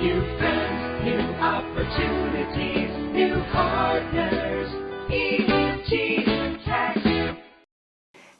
New friends, new opportunities, new partners. EG Tax.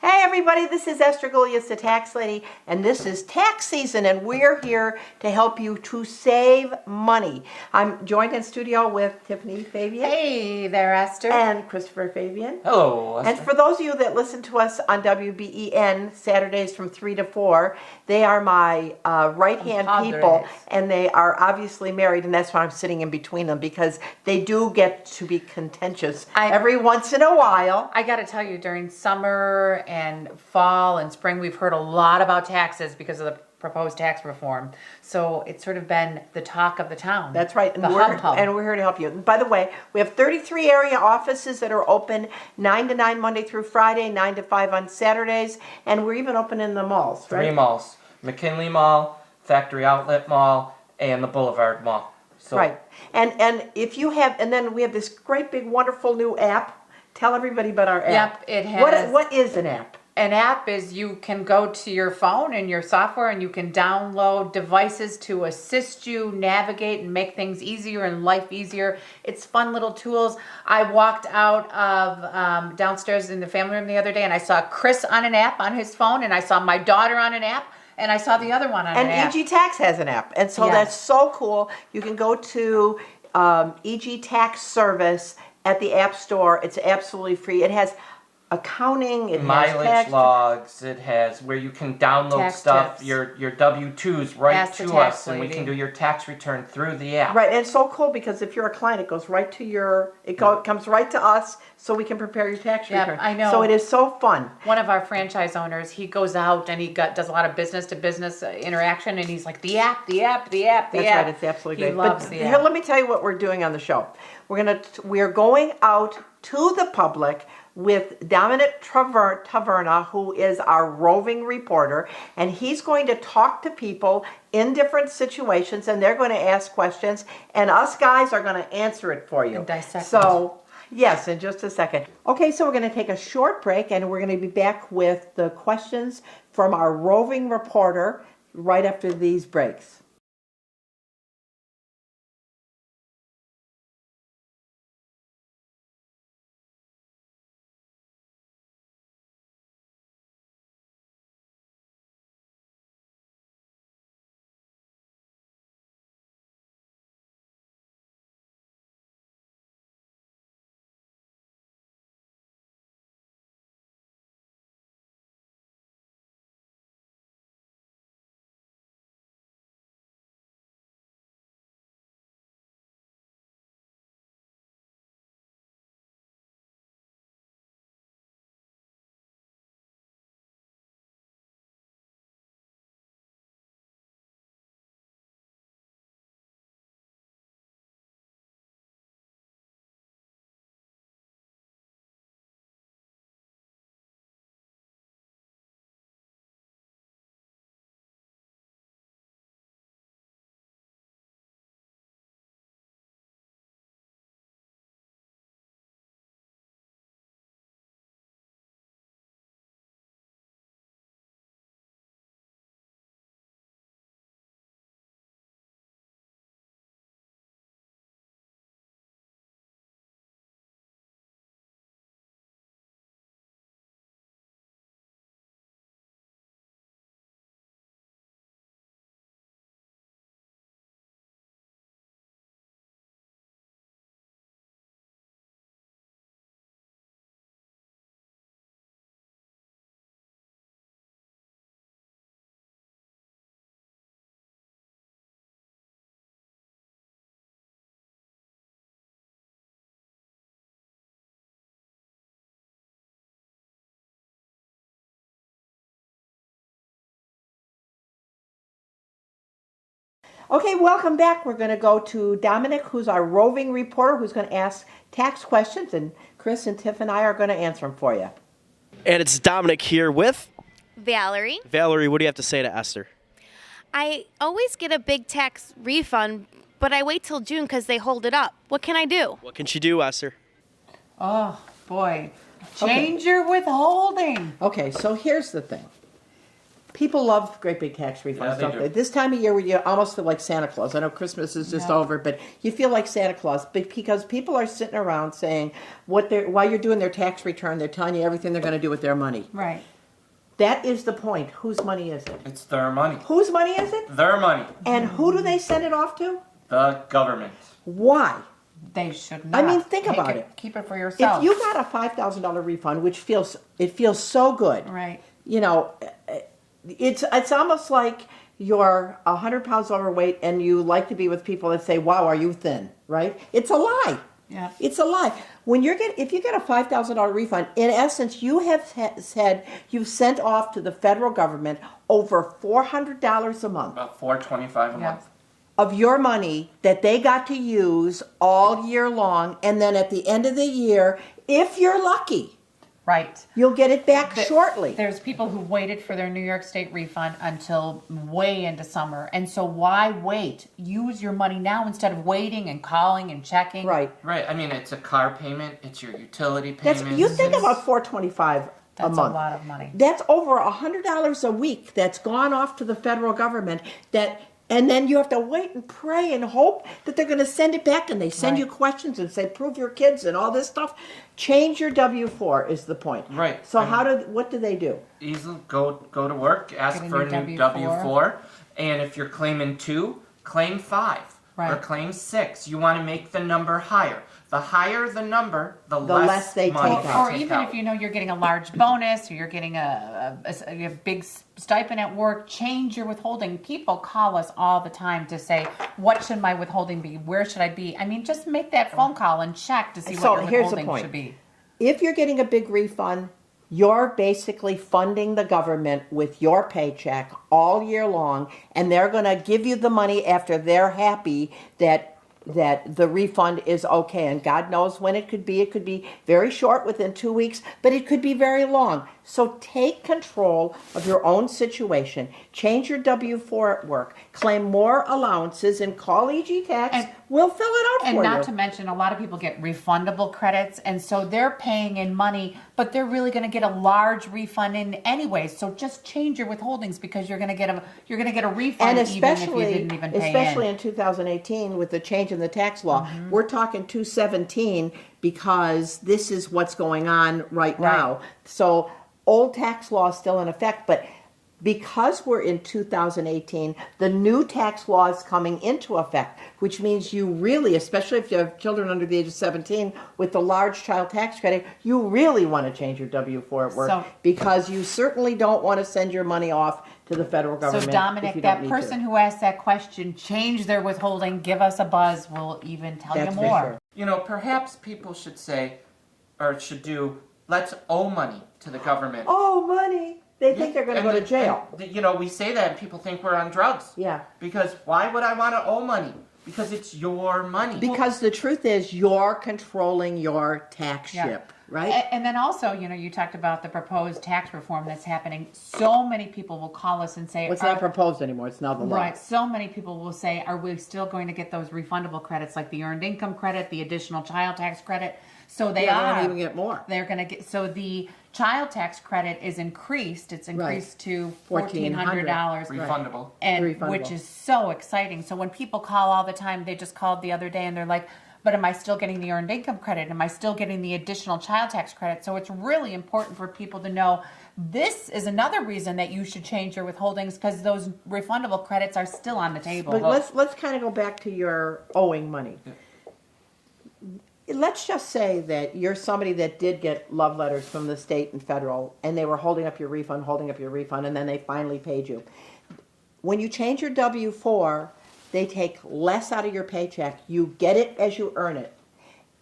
Hey everybody, this is Esther Gullius, the Tax Lady, and this is tax season, and we're here to help you to save money. I'm joined in studio with Tiffany Fabian. Hey there, Esther. And Christopher Fabian. Hello, Esther. And for those of you that listen to us on WBEN Saturdays from 3 to 4, they are my right-hand people, and they are obviously married, and that's why I'm sitting in between them, because they do get to be contentious every once in a while. I got to tell you, during summer and fall and spring, we've heard a lot about taxes because of the proposed tax reform. So it's sort of been the talk of the town. That's right. And we're here to help you. And by the way, we have 33 area offices that are open 9 to 9 Monday through Friday, 9 to 5 on Saturdays, and we're even open in the malls, right? 3 malls. McKinley Mall, Factory Outlet Mall, and the Boulevard Mall. So, right. And if you have, and then we have this great big wonderful new app. Tell everybody about our app. Yep, it has. What is an app? An app is you can go to your phone and your software and you can download devices to assist you navigate and make things easier and life easier. It's fun little tools. I walked out of downstairs in the family room the other day and I saw Chris on an app on his phone, and I saw my daughter on an app, and I saw the other one on an app. And EG Tax has an app, and so that's so cool. You can go to EG Tax Service at the App Store. It's absolutely free. It has accounting, it has mileage tax logs, it has where you can download Tax stuff, tips. your W-2s right Ask the to tax us, and we lady. can do your tax return through the app. Right, and it's so cool because if you're a client, it goes right to your, it comes right to us, so we can prepare your tax return. I know. So it is so fun. One of our franchise owners, he goes out and he does a lot of business to business interaction, and he's like, the app. That's right, it's absolutely great. He loves but the here, app. let me tell you what we're doing on the show. We're going out to the public with Dominic Taverna, who is our roving reporter, and he's going to talk to people in different situations, and they're going to ask questions, and us guys are going to answer it for you. And dissect So, yes, in just a second. Okay, so we're going to take a short break, and we're going to be back with the questions from our roving reporter right after these breaks. Okay, welcome back. We're going to go to Dominic, who's our roving reporter, who's going to ask tax questions, and Chris and Tiff and I are going to answer them for you. And it's Dominic here with Valerie. Valerie. What do you have to say to Esther? I always get a big tax refund, but I wait till June because they hold it up. What can I do? What can she do, Esther? Oh, boy. Change your withholding. Okay, so here's the thing. People love great big tax refunds, Yeah, they don't do. they? This time of year, you almost feel like Santa Claus. I know Christmas is just over, but you feel like Santa Claus because people are sitting around saying while you're doing their tax return, they're telling you everything they're going to do with their money. Right. That is the point. Whose money is it? It's their money. Whose money is it? Their money. And who do they send it off to? The government. Why? They should not. I mean, think Take about it. Keep it for yourself. If you got a $5,000 refund, which feels so good, Right. you know, it's almost like you're 100 pounds overweight and you like to be with people that say, "Wow, are you thin?" Right? It's a lie. Yeah. It's a lie. If you get a $5,000 refund, in essence, you have said you've sent off to the federal government over $400 a month About $425 a Yeah. month. of your money that they got to use all year long, and then at the end of the year, if you're lucky, Right. you'll get it back shortly. There's people who waited for their New York State refund until way into summer. And so why wait? Use your money now instead of waiting and calling and checking. Right. Right. I mean, it's a car payment. It's your utility That's payments. you think about $425 a That's month. a lot of money. That's over $100 a week that's gone off to the federal government. And then you have to wait and pray and hope that they're going to send it back, and they send you Right. questions and say prove your kids and all this stuff. Change your W-4 is the point. Right. So I what do they do? Easily go to work, ask Get a for a new new W-4. W-4, and if you're claiming 2, claim 5 or Right. claim 6. You want to make the number higher. The higher the number, the less less they money take they out. Or take even out. if you know you're getting a large bonus or you're getting a big stipend at work, change your withholding. People call us all the time to say, what should my withholding be? Where should I be? I mean, just make that phone call and check to see So what your here's the withholding point. should be. If you're getting a big refund, you're basically funding the government with your paycheck all year long, and they're going to give you the money after they're happy that the refund is okay. And God knows when it could be. It could be very short, within 2 weeks, but it could be very long. So take control of your own situation. Change your W-4 at work. Claim more allowances and call EG Tax. And- We'll fill it out And for not you. to mention, a lot of people get refundable credits, and so they're paying in money, but they're really going to get a large refund in anyway. So just change your withholdings because you're going to get a refund And even if you didn't even pay especially in. in 2018 with the change in the tax law, we're talking 217 because this is what's going on right now. So old tax law is still in effect, but because we're in 2018, the new tax law is coming into effect, which means you really, especially if you have children under the age of 17 with the large child tax credit, you really want to change your W-4 at work So- because you certainly don't want to send your money off to the federal government. So if Dominic, you don't that need person to. who asked that question, change their withholding, give us a buzz. We'll even tell That's you for more. sure. You know, perhaps people should say, or should do, let's owe money to the government. Oh, money. They think they're going to go to jail. You know, we say that and people think we're on drugs. Yeah. Because why would I want to owe money? Because it's your money. Because the truth is, you're controlling your tax Yeah. ship, right? And then also, you talked about the proposed tax reform that's happening. So many people will call us and say, Well, it's not proposed anymore. It's now the law. Right. So many people will say, are we still going to get those refundable credits like the earned income credit, the additional child tax credit? So they Yeah, are. they're going to even get more. They're going to get, so the child tax credit is increased. It's increased to $1,400. Refundable. And Refundable. which is so exciting. So when people call all the time, they just called the other day and they're like, but am I still getting the earned income credit? Am I still getting the additional child tax credit? So it's really important for people to know this is another reason that you should change your withholdings because those refundable credits are still on the table. But let's kind of go back to your owing money. Let's just say that you're somebody that did get love letters from the state and federal, and they were holding up your refund, and then they finally paid you. When you change your W-4, they take less out of your paycheck. You get it as you earn it.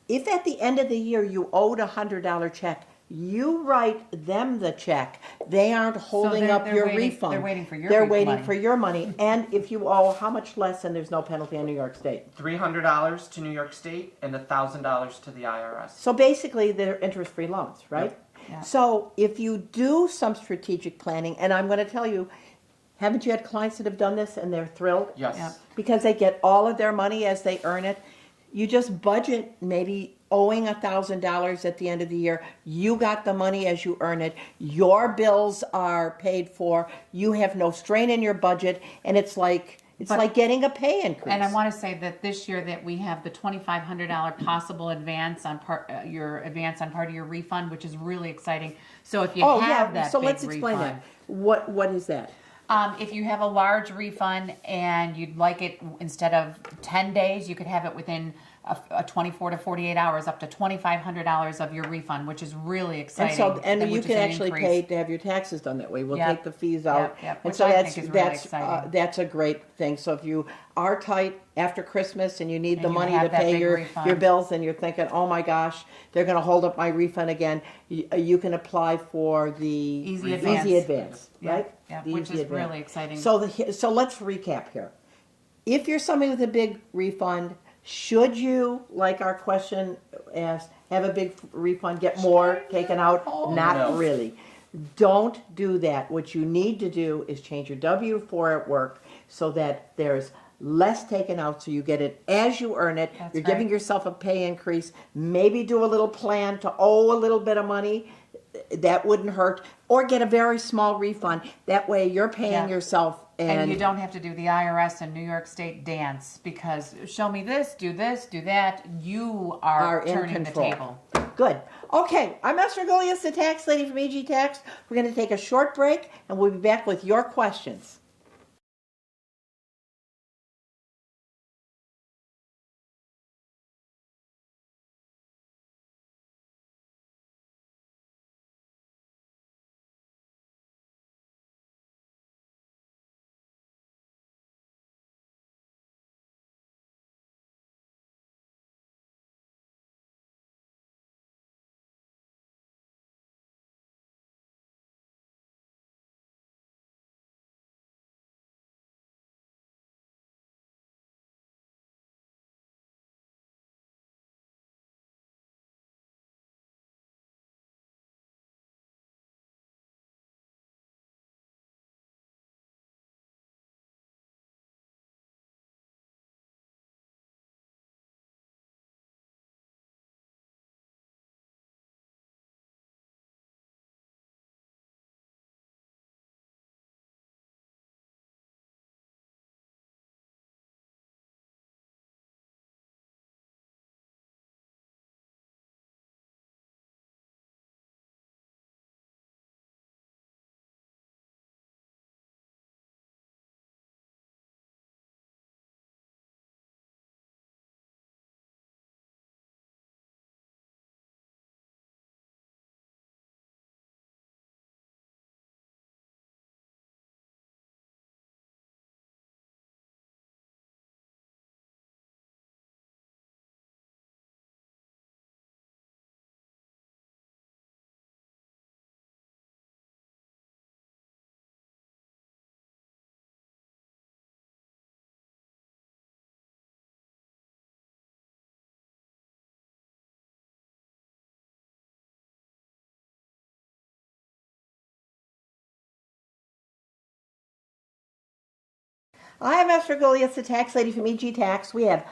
If at the end of the year you owed a $100 check, you write them the check. They aren't holding they're- up they're your waiting- refund. they're waiting for your They're money. waiting for your money. And if you owe how much less, and there's no penalty in New York State. $300 to New York State and $1,000 to the IRS. So basically, they're interest-free loans, right? Yeah. So if you do some strategic planning, and I'm going to tell you, haven't you had clients that have done this and they're thrilled? Yes. Yeah. Because they get all of their money as they earn it. you just budget maybe owing $1,000 at the end of the year. You got the money as you earn it. Your bills are paid for. You have no strain in your budget, and it's like getting a pay increase. And I want to say that this year that we have the $2,500 possible advance on part on part of your refund, which is really exciting. So if you have that so big let's explain refund, that. What is that? If you have a large refund and you'd like it instead of 10 days, you could have it within a 24 to 48 hours, up to $2,500 of your refund, which is really exciting. And you which can is an actually increase. pay to have your taxes done that way. We'll Yep. take the fees out. Yep. And Which so I think is really exciting. that's a great thing. So if you are tight after Christmas and you need the you money have to that pay big your refund. bills, and you're thinking, oh my gosh, they're going to hold up my refund again, you can apply for the Easy advance, Yeah, right? yeah, The which easy is really exciting. So let's recap here. If you're somebody with a big refund, should you, like our question asked, have a big refund, get more taken out? Not No. really. Don't do that. What you need to do is change your W-4 at work so that there's less taken out, so you get it as you earn it. That's You're giving right. yourself a pay increase. Maybe do a little plan to owe a little bit of money. That wouldn't hurt. Or get a very small refund. That way you're paying Yeah. yourself. And you don't have to do the IRS and New York State dance, because show me this, do that. You are in turning control. the table. Good. Okay, I'm Esther Golias, the tax lady from EG Tax. We're going to take a short break, and we'll be back with your questions. I'm Esther Golias, the tax lady from EG Tax. We have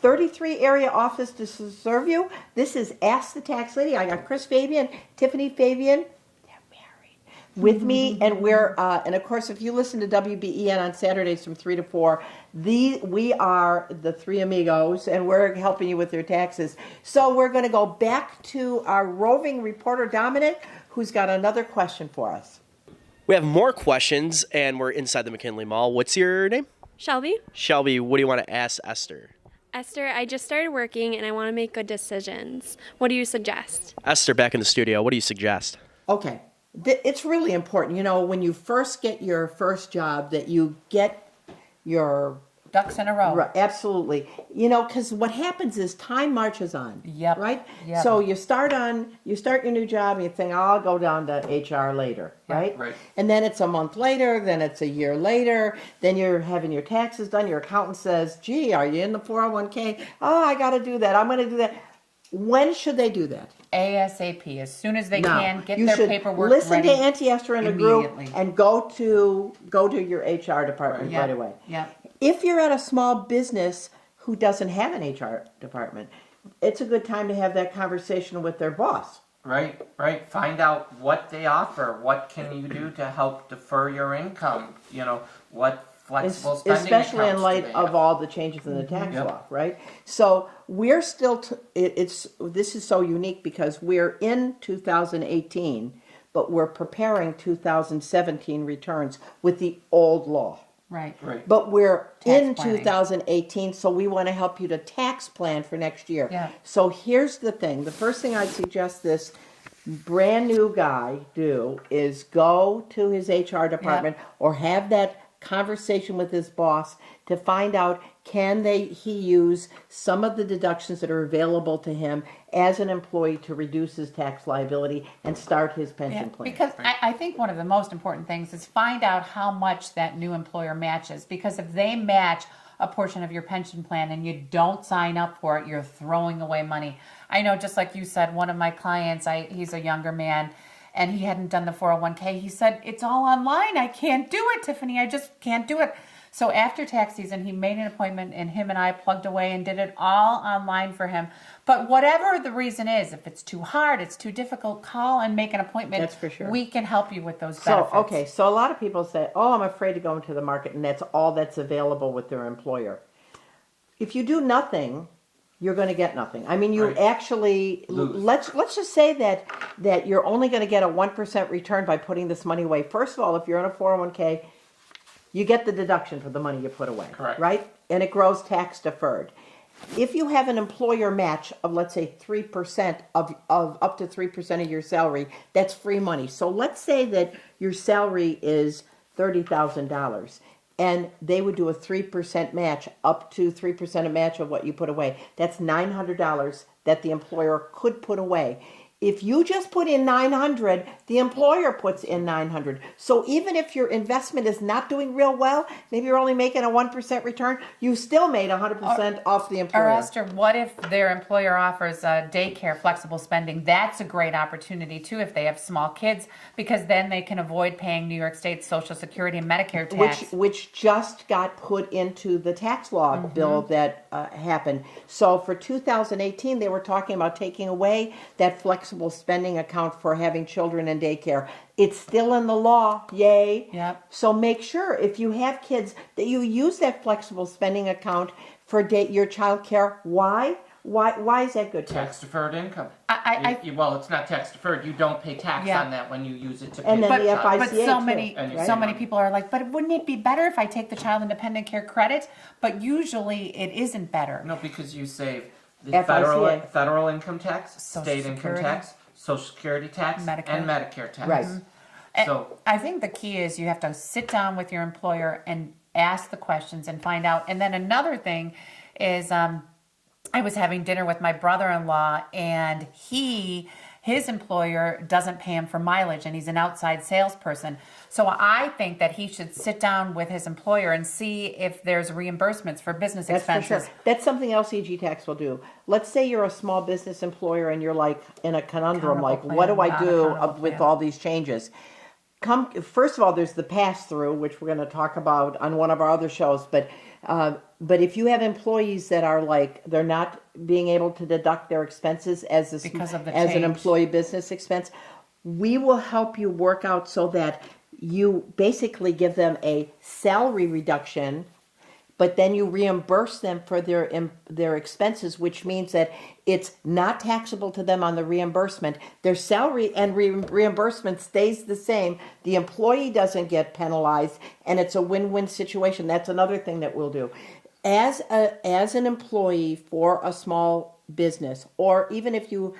33 area offices to serve you. This is Ask the Tax Lady. I got Chris Fabian, Tiffany Fabian. They're married. With me, and and of course, if you listen to WBEN on Saturdays from 3 to 4, we are the three amigos, and we're helping you with your taxes. So we're going to go back to our roving reporter, Dominic, who's got another question for us. We have more questions, and we're inside the McKinley Mall. What's your name? Shelby? Shelby, what do you want to ask Esther? Esther, I just started working and I want to make good decisions. What do you suggest? Esther, back in the studio, what do you suggest? Okay. It's really important, when you first get your first job, that you get your Ducks in a row. absolutely, because what happens is time marches on. Yep. Right. Yep. So you start your new job, and you think, I'll go down to HR later. Right. Right. And then it's a month later. Then it's a year later. Then you're having your taxes done. Your accountant says, "Gee, are you in the 401k? Oh, I got to do that. I'm going to do that." When should they do that? ASAP, as soon as they Now, can, get you their should paperwork listen ready. to Auntie Esther in the group immediately. and go to your HR department Yep, right away. yep. If you're at a small business who doesn't have an HR department. It's a good time to have that conversation with their boss. Right. Find out what they offer. What can you do to help defer your income? You know, what flexible spending Especially in accounts light do they of have? all the changes in the tax Yep. law, right? So we're still, this is so unique because we're in 2018, but we're preparing 2017 returns with the old law. Right. Right. But we're Tax in planning. 2018, so we want to help you to tax plan for next year. Yeah. So here's the thing. The first thing I'd suggest this brand new guy do is go to his HR department or have that conversation with his boss to find out he use some of the deductions that are available to him as an employee to reduce his tax liability and start his pension plan. Because I think one of the most important things is find out how much that new employer matches. Because if they match a portion of your pension plan and you don't sign up for it, you're throwing away money. I know, just like you said, one of my clients, he's a younger man, and he hadn't done the 401k. He said, it's all online. I can't do it, Tiffany. I just can't do it. So after tax season, he made an appointment, and him and I plugged away and did it all online for him. But whatever the reason is, if it's too hard, it's too difficult, call and make an appointment. That's for sure. We can help you with those So, benefits. okay, so a lot of people say, oh, I'm afraid to go into the market, and that's all that's available with their employer. If you do nothing, you're going to get nothing. I mean, you Right. actually, Lose. let's just say that you're only going to get a 1% return by putting this money away. First of all, if you're in a 401k, you get the deduction for the money you put away, Correct. right? And it grows tax deferred. If you have an employer match of, let's say, 3% of up to 3% of your salary, that's free money. So let's say that your salary is $30,000 and they would do a 3% match, up to 3% a match of what you put away. That's $900 that the employer could put away. If you just put in $900, the employer puts in $900. So even if your investment is not doing real well, maybe you're only making a 1% return, you still made 100% off the employer. Or Esther, what if their employer offers daycare flexible spending? That's a great opportunity too if they have small kids, because then they can avoid paying New York State Social Security and Medicare tax. Which just got put into the tax law bill that happened. So for 2018, they were talking about taking away that flexible spending account for having children in daycare. It's still in the law, yay. Yep. So make sure if you have kids that you use that flexible spending account for your child care. Why? Why is that good? Tax deferred income. I- It's not tax deferred. You don't pay tax Yeah. on that when you use it to pay And then for the child. FICA But too, so many, right? so many people are like, but wouldn't it be better if I take the child independent care credit? But usually it isn't better. No, because you save the FICA. federal income tax, Social state income Security. tax, Social Security tax, Medicare. and Medicare tax. Right. And So- I think the key is you have to sit down with your employer and ask the questions and find out. And then another thing is, I was having dinner with my brother-in-law, and his employer doesn't pay him for mileage, and he's an outside salesperson. So I think that he should sit down with his employer and see if there's reimbursements for business That's for expenses. sure. That's something else EG Tax will do. Let's say you're a small business employer and you're like in a conundrum, like, Accountable what do plan, I do non-accountable with plan. all these changes? First of all, there's the pass-through, which we're going to talk about on one of our other shows. But if you have employees that are like, they're not being able to deduct their expenses as Because of the as an change. employee business expense, we will help you work out so that you basically give them a salary reduction, but then you reimburse them for their expenses, which means that it's not taxable to them on the reimbursement. Their salary and reimbursement stays the same. The employee doesn't get penalized, and it's a win-win situation. That's another thing that we'll do. As an employee for a small business, or even if you're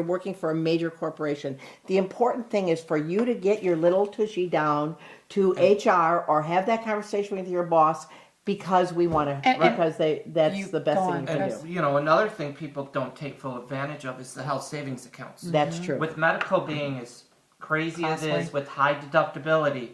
working for a major corporation, the important thing is for you to get your little tushy down to HR or have that conversation with your boss, because we want to, And because that's you the best go thing on, you can And do. you know, another thing people don't take full advantage of is the health savings accounts. That's true. With medical being as crazy as it Costly. is, with high deductibility,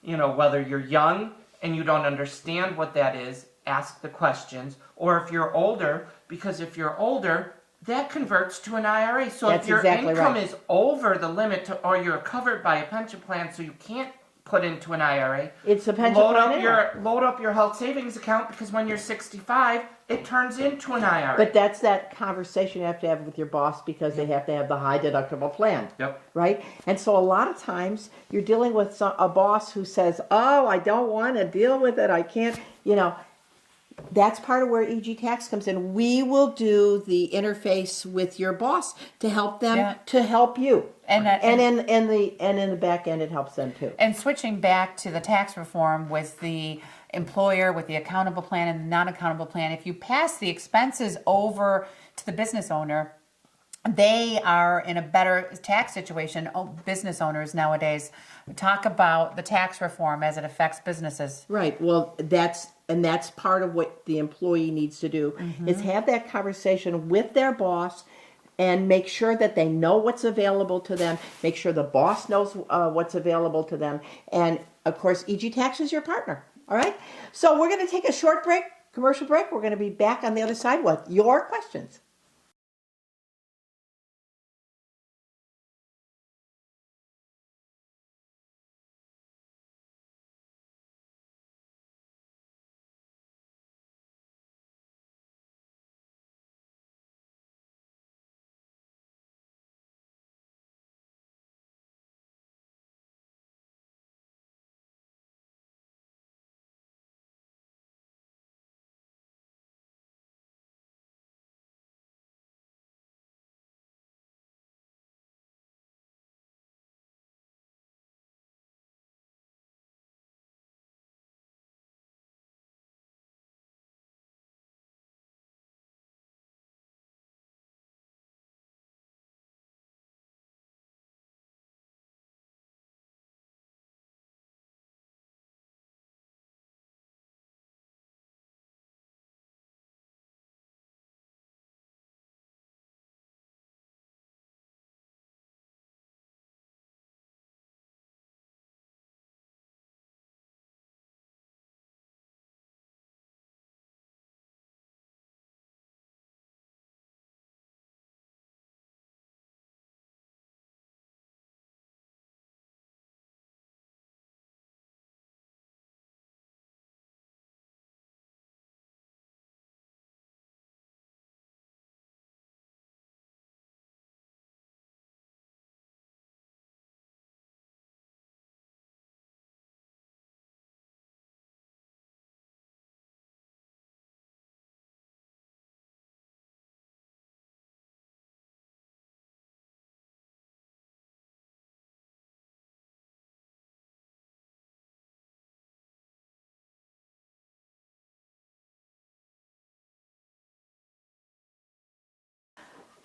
you know, whether you're young and you don't understand what that is, ask the questions. Or if you're older, because if you're older, that converts to an IRA. So That's if your exactly income right. is over the limit or you're covered by a pension plan, so you can't put into an IRA. It's a pension plan anyway. Load up your health savings account, because when you're 65, it turns into an IRA. But that's that conversation you have to have with your boss, because they have to have the high deductible plan. Yep. Right? And so a lot of times you're dealing with a boss who says, oh, I don't want to deal with it. I can't, that's part of where EG Tax comes in. We will do the interface with your boss to help them, to help you. And in the back end, it helps them too. And switching back to the tax reform with the employer, with the accountable plan and the non-accountable plan, if you pass the expenses over to the business owner, they are in a better tax situation. Business owners nowadays talk about the tax reform as it affects businesses. Right. Well, that's part of what the employee needs to do, is have that conversation with their boss and make sure that they know what's available to them, make sure the boss knows what's available to them. And of course, EG Tax is your partner. All right. So we're going to take a short break, commercial break. We're going to be back on the other side with your questions.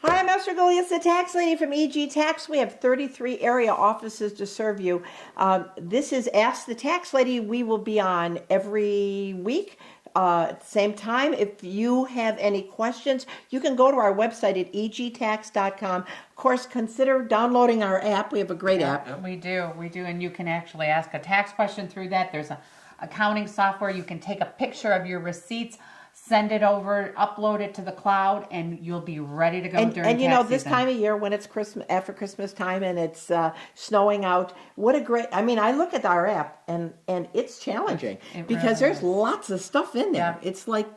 Hi, I'm Esther Goliath, the tax lady from EG Tax. We have 33 area offices to serve you. This is Ask the Tax Lady. We will be on every week at the same time. If you have any questions, you can go to our website at egtax.com. Of course, consider downloading our app. We have a great app. We do, and you can actually ask a tax question through that. There's accounting software. You can take a picture of your receipts, send it over, upload it to the cloud, and you'll be ready to go during tax season. This time of year when it's after Christmas time and it's snowing out, what a great, I look at our app and it's challenging because there's lots of stuff in there. Yeah. It's like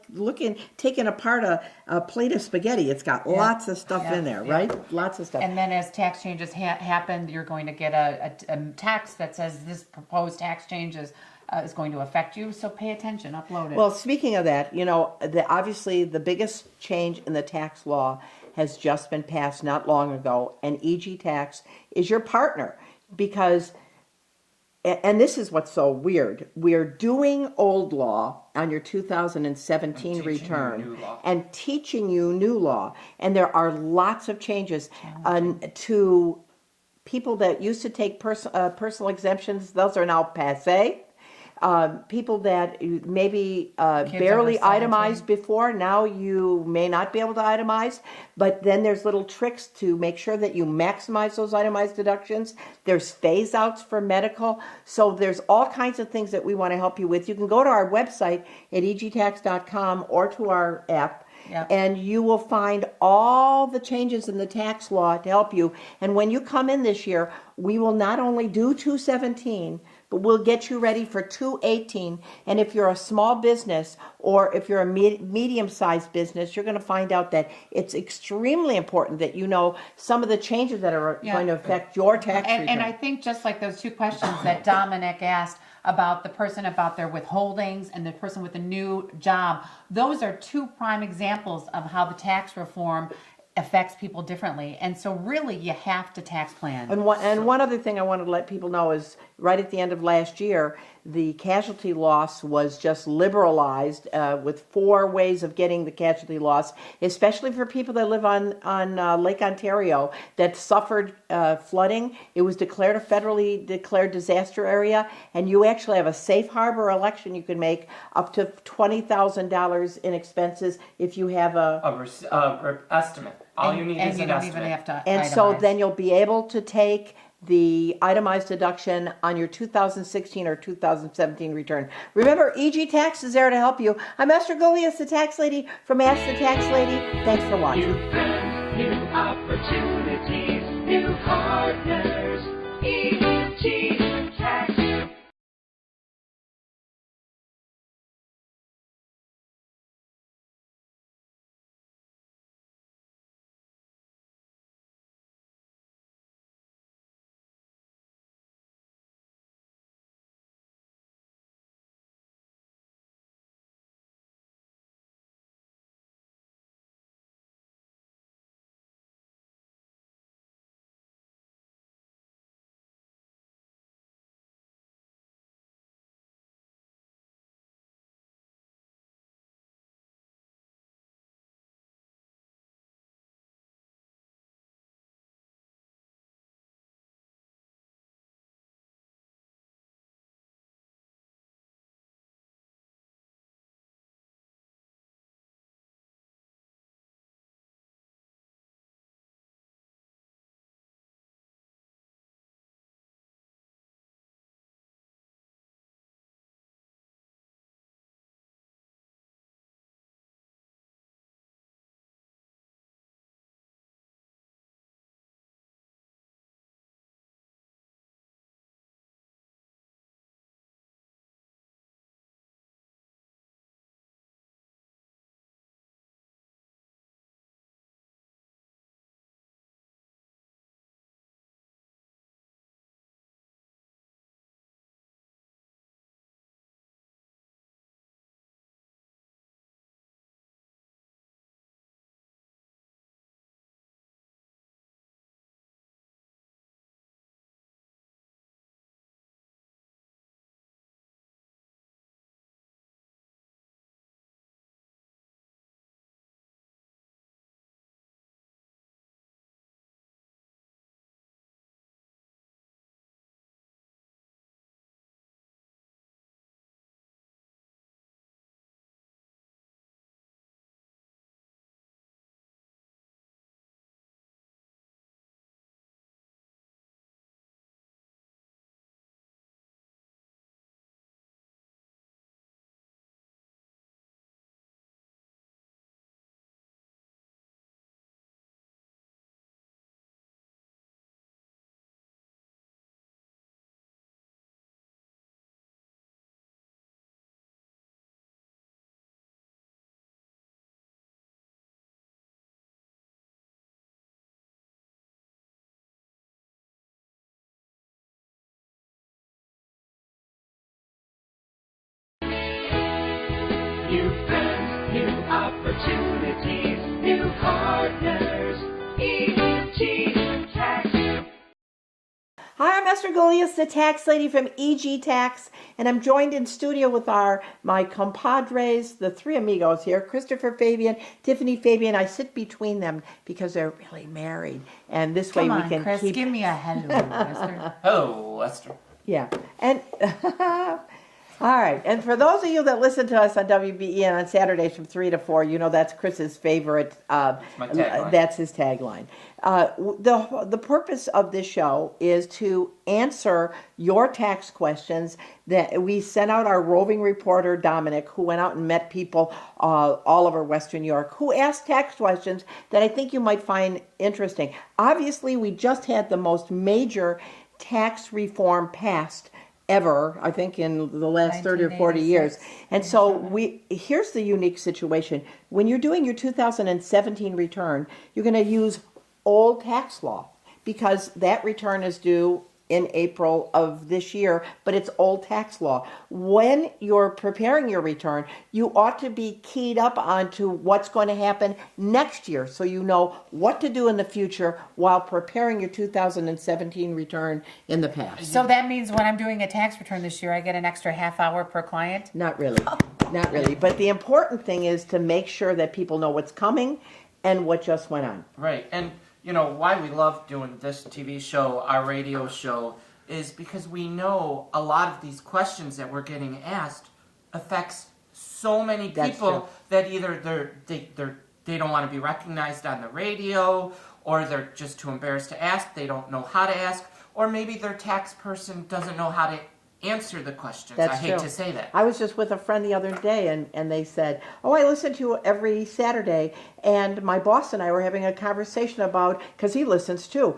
taking apart a plate of spaghetti. It's got lots of stuff in there, right? Lots of stuff. And then as tax changes happen, you're going to get a text that says this proposed tax changes is going to affect you, so pay attention, upload it. Well, speaking of that, obviously the biggest change in the tax law has just been passed not long ago, and EG Tax is your partner because, and this is what's so weird, we're doing old law on your 2017 return and teaching you new law, and there are lots of changes to people that used to take personal exemptions. Those are now passé. People that maybe barely itemized before, now you may not be able to itemize, but then there's little tricks to make sure that you maximize those itemized deductions. There's phase outs for medical. So there's all kinds of things that we want to help you with. You can go to our website at egtax.com or to our app. Yep. And you will find all the changes in the tax law to help you. And when you come in this year, we will not only do 217, but we'll get you ready for 218. And if you're a small business or if you're a medium-sized business, you're going to find out that it's extremely important that you know some of the changes that are going to affect your tax return. And I think just like those two questions that Dominic asked about the person about their withholdings and the person with a new job, those are two prime examples of how the tax reform affects people differently. And so really you have to tax plan. And one other thing I wanted to let people know is right at the end of last year, the casualty loss was just liberalized with 4 ways of getting the casualty loss, especially for people that live on Lake Ontario that suffered flooding. It was declared a federally declared disaster area, and you actually have a safe harbor election. You can make up to $20,000 in expenses if you have a estimate. All you need is an you don't estimate. even have to and so itemize. then you'll be able to take the itemized deduction on your 2016 or 2017 return. Remember, EG Tax is there to help you. I'm Esther Golias, the tax lady from Ask the Tax Lady. Thanks for watching. New friends, new opportunities, new partners. EG Tax. New friends, new opportunities, new partners. EG Tax. Hi, I'm Esther Golias, the tax lady from EG Tax, and I'm joined in studio with my compadres, the 3 amigos here, Christopher Fabian, Tiffany Fabian. I sit between them because they're really married, and this way Come we on, can Chris, keep. give me a hello, Esther. Hello, Esther. Yeah, and all right. And for those of you that listen to us on WBEN on Saturdays from 3 to 4, you know that's Chris's favorite. my tagline. That's his tagline. The purpose of this show is to answer your tax questions. That we sent out our roving reporter Dominic, who went out and met people all over Western New York, who asked tax questions that I think you might find interesting. Obviously, we just had the most major tax reform passed ever, I think, in the last 30 or 40 years. And so here's the unique situation. When you're doing your 2017 return, you're going to use old tax law because that return is due in April of this year, but it's old tax law. When you're preparing your return, you ought to be keyed up onto what's going to happen next year so you know what to do in the future while preparing your 2017 return in the past. So that means when I'm doing a tax return this year, I get an extra half hour per client? Not really. Not really. But the important thing is to make sure that people know what's coming and what just went on. Right, and you know, why we love doing this TV show, our radio show, is because we know a lot of these questions that we're getting asked affects so many people that either they don't want to be recognized on the radio, or they're just too embarrassed to ask, they don't know how to ask, or maybe their tax person doesn't know how to answer the questions. I hate to say that. I was just with a friend the other day, and they said, oh, I listen to you every Saturday, and my boss and I were having a conversation about, because he listens too,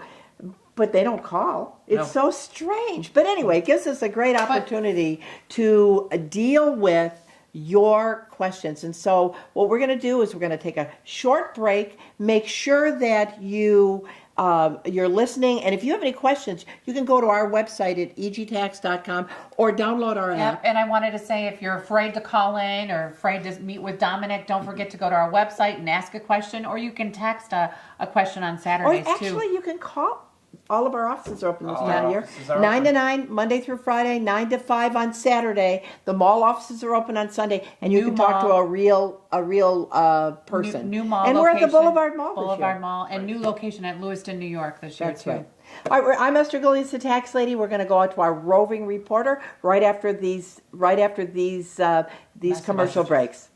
but they don't call. It's so strange. But anyway, it gives us a great opportunity to deal with your questions. And so what we're going to do is we're going to take a short break, make sure that you're listening, and if you have any questions, you can go to our website at egtax.com or download our app. And I wanted to say, if you're afraid to call in or afraid to meet with Dominic, don't forget to go to our website and ask a question, or you can text a question on Saturdays too. Actually, you can call. All of our offices are open this time of year. 9 to 9, Monday through Friday, 9 to 5 on Saturday. The mall offices are open on Sunday, and you can talk to a real person. New mall and location. we're at the Boulevard Mall Boulevard this year. Mall, and new location at Lewiston, New York this year That's too. right. All right, I'm Esther Gillies, the tax lady. We're going to go out to our roving reporter right after these commercial breaks.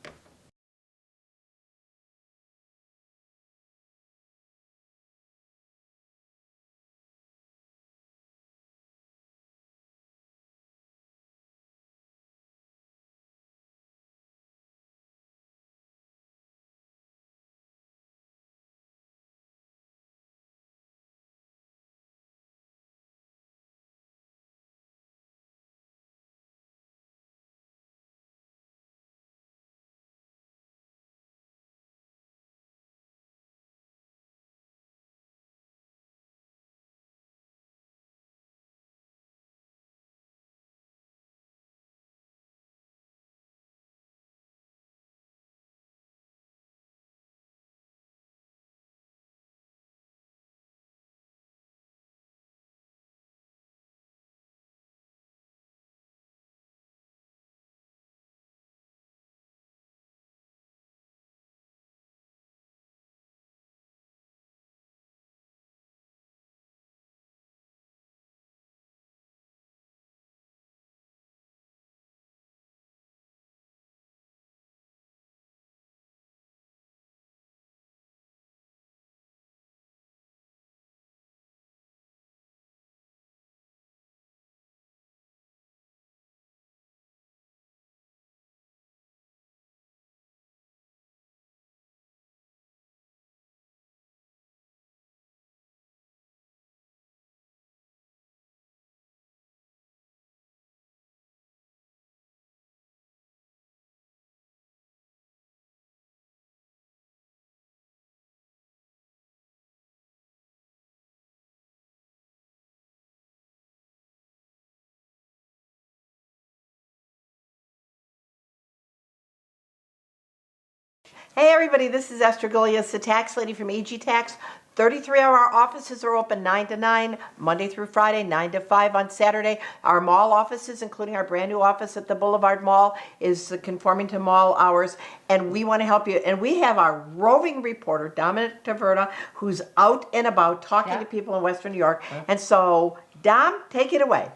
Hey everybody, this is Esther Gillies, the tax lady from EG Tax. 33-hour offices are open 9 to 9, Monday through Friday, 9 to 5 on Saturday. Our mall offices, including our brand new office at the Boulevard Mall, is conforming to mall hours, and we want to help you. And we have our roving reporter, Dominic Taverna, who's out and about talking to people in Western New York. And so, Dom, take it away.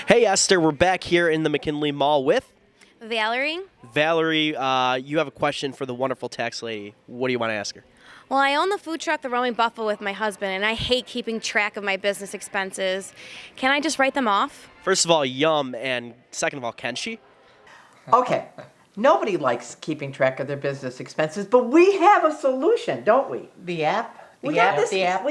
Hey Esther, we're back here in the McKinley Mall with Valerie? Valerie. You have a question for the wonderful tax lady. What do you want to ask her? Well, I own the food truck, the Roaming Buffalo, with my husband, and I hate keeping track of my business expenses. Can I just write them off? First of all, yum, and second of all, can she? Okay, nobody likes keeping track of their business expenses, but we have a solution, don't we? The app. We got the app.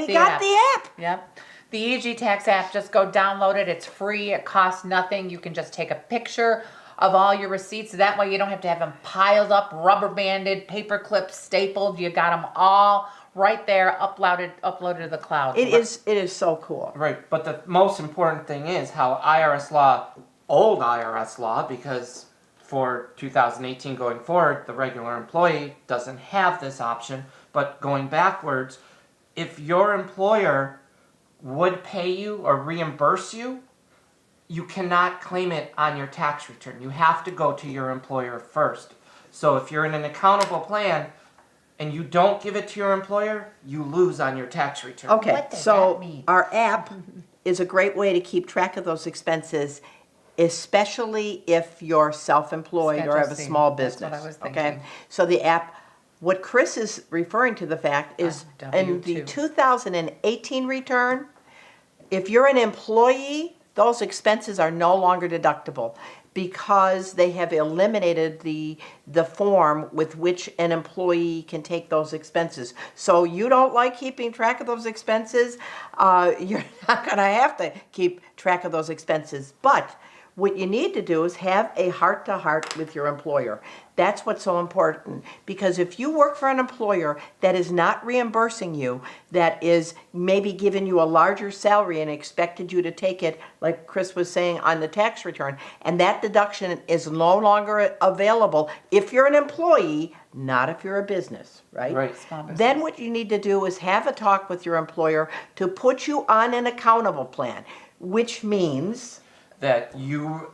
Yep. The EG Tax app, just go download it. It's free. It costs nothing. You can just take a picture of all your receipts. That way you don't have to have them piled up, rubber banded, paper clips, stapled. You got them all right there, uploaded to the cloud. It is so cool. Right, but the most important thing is how IRS law, old IRS law, because for 2018 going forward, the regular employee doesn't have this option, but going backwards, if your employer would pay you or reimburse you, you cannot claim it on your tax return. You have to go to your employer first. So if you're in an accountable plan and you don't give it to your employer, you lose on your tax return. Okay, What does so that mean? our app is a great way to keep track of those expenses, especially if you're self-employed or Schedule have a C. small That's business. what I was Okay, thinking. so the app, what Chris is referring to the fact is in the W-2. 2018 return, if you're an employee, those expenses are no longer deductible because they have eliminated the form with which an employee can take those expenses. So you don't like keeping track of those expenses, you're not going to have to keep track of those expenses. But what you need to do is have a heart-to-heart with your employer. That's what's so important, because if you work for an employer that is not reimbursing you, that is maybe giving you a larger salary and expected you to take it, like Chris was saying, on the tax return, and that deduction is no longer available if you're an employee, not if you're a business, right? Right. Small business. Then what you need to do is have a talk with your employer to put you on an accountable plan, which means That you,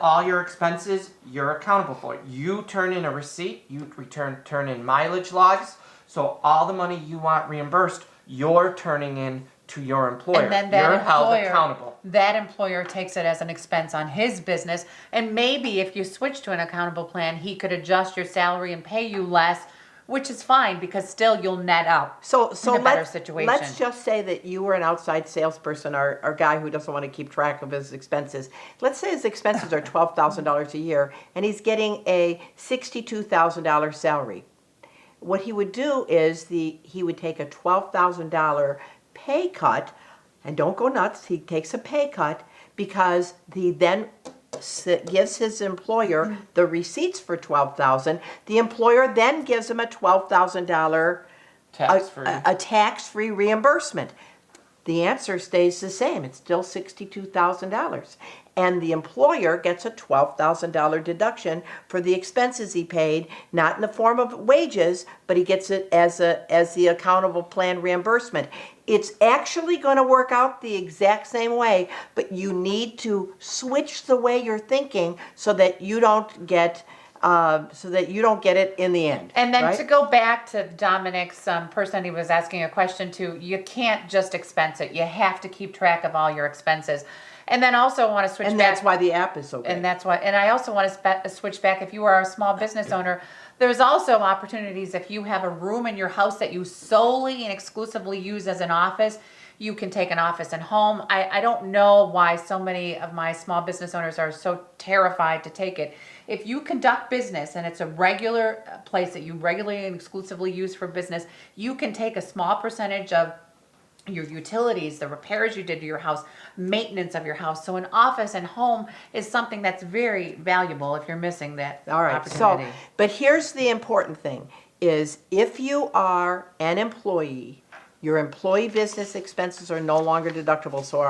all your expenses, you're accountable for. You turn in a receipt, you turn in mileage logs, so all the money you want reimbursed, you're turning in to your employer. And then that you're held employer, accountable. that employer takes it as an expense on his business. And maybe if you switch to an accountable plan, he could adjust your salary and pay you less, which is fine because still you'll net out So in a better situation. let's just say that you were an outside salesperson or a guy who doesn't want to keep track of his expenses. Let's say his expenses are $12,000 a year and he's getting a $62,000 salary. What he would do is he would take a $12,000 pay cut, and don't go nuts, he takes a pay cut because he then gives his employer the receipts for $12,000. The employer then gives him a $12,000 Tax-free. a tax-free reimbursement. The answer stays the same. It's still $62,000. And the employer gets a $12,000 deduction for the expenses he paid, not in the form of wages, but he gets it as the accountable plan reimbursement. It's actually going to work out the exact same way, but you need to switch the way you're thinking so that you don't get it in the end. And then right? to go back to Dominic's person he was asking a question to, you can't just expense it. You have to keep track of all your expenses. And then also want to switch and back. that's why the app is so good. And that's why. And I also want to switch back. If you are a small business owner, there's also opportunities. If you have a room in your house that you solely and exclusively use as an office, you can take an office and home. I don't know why so many of my small business owners are so terrified to take it. If you conduct business and it's a regular place that you regularly and exclusively use for business, you can take a small percentage of your utilities, the repairs you did to your house, maintenance of your house. So an office and home is something that's very valuable if you're missing that All right. opportunity. So, but here's the important thing is if you are an employee, your employee business expenses are no longer deductible. So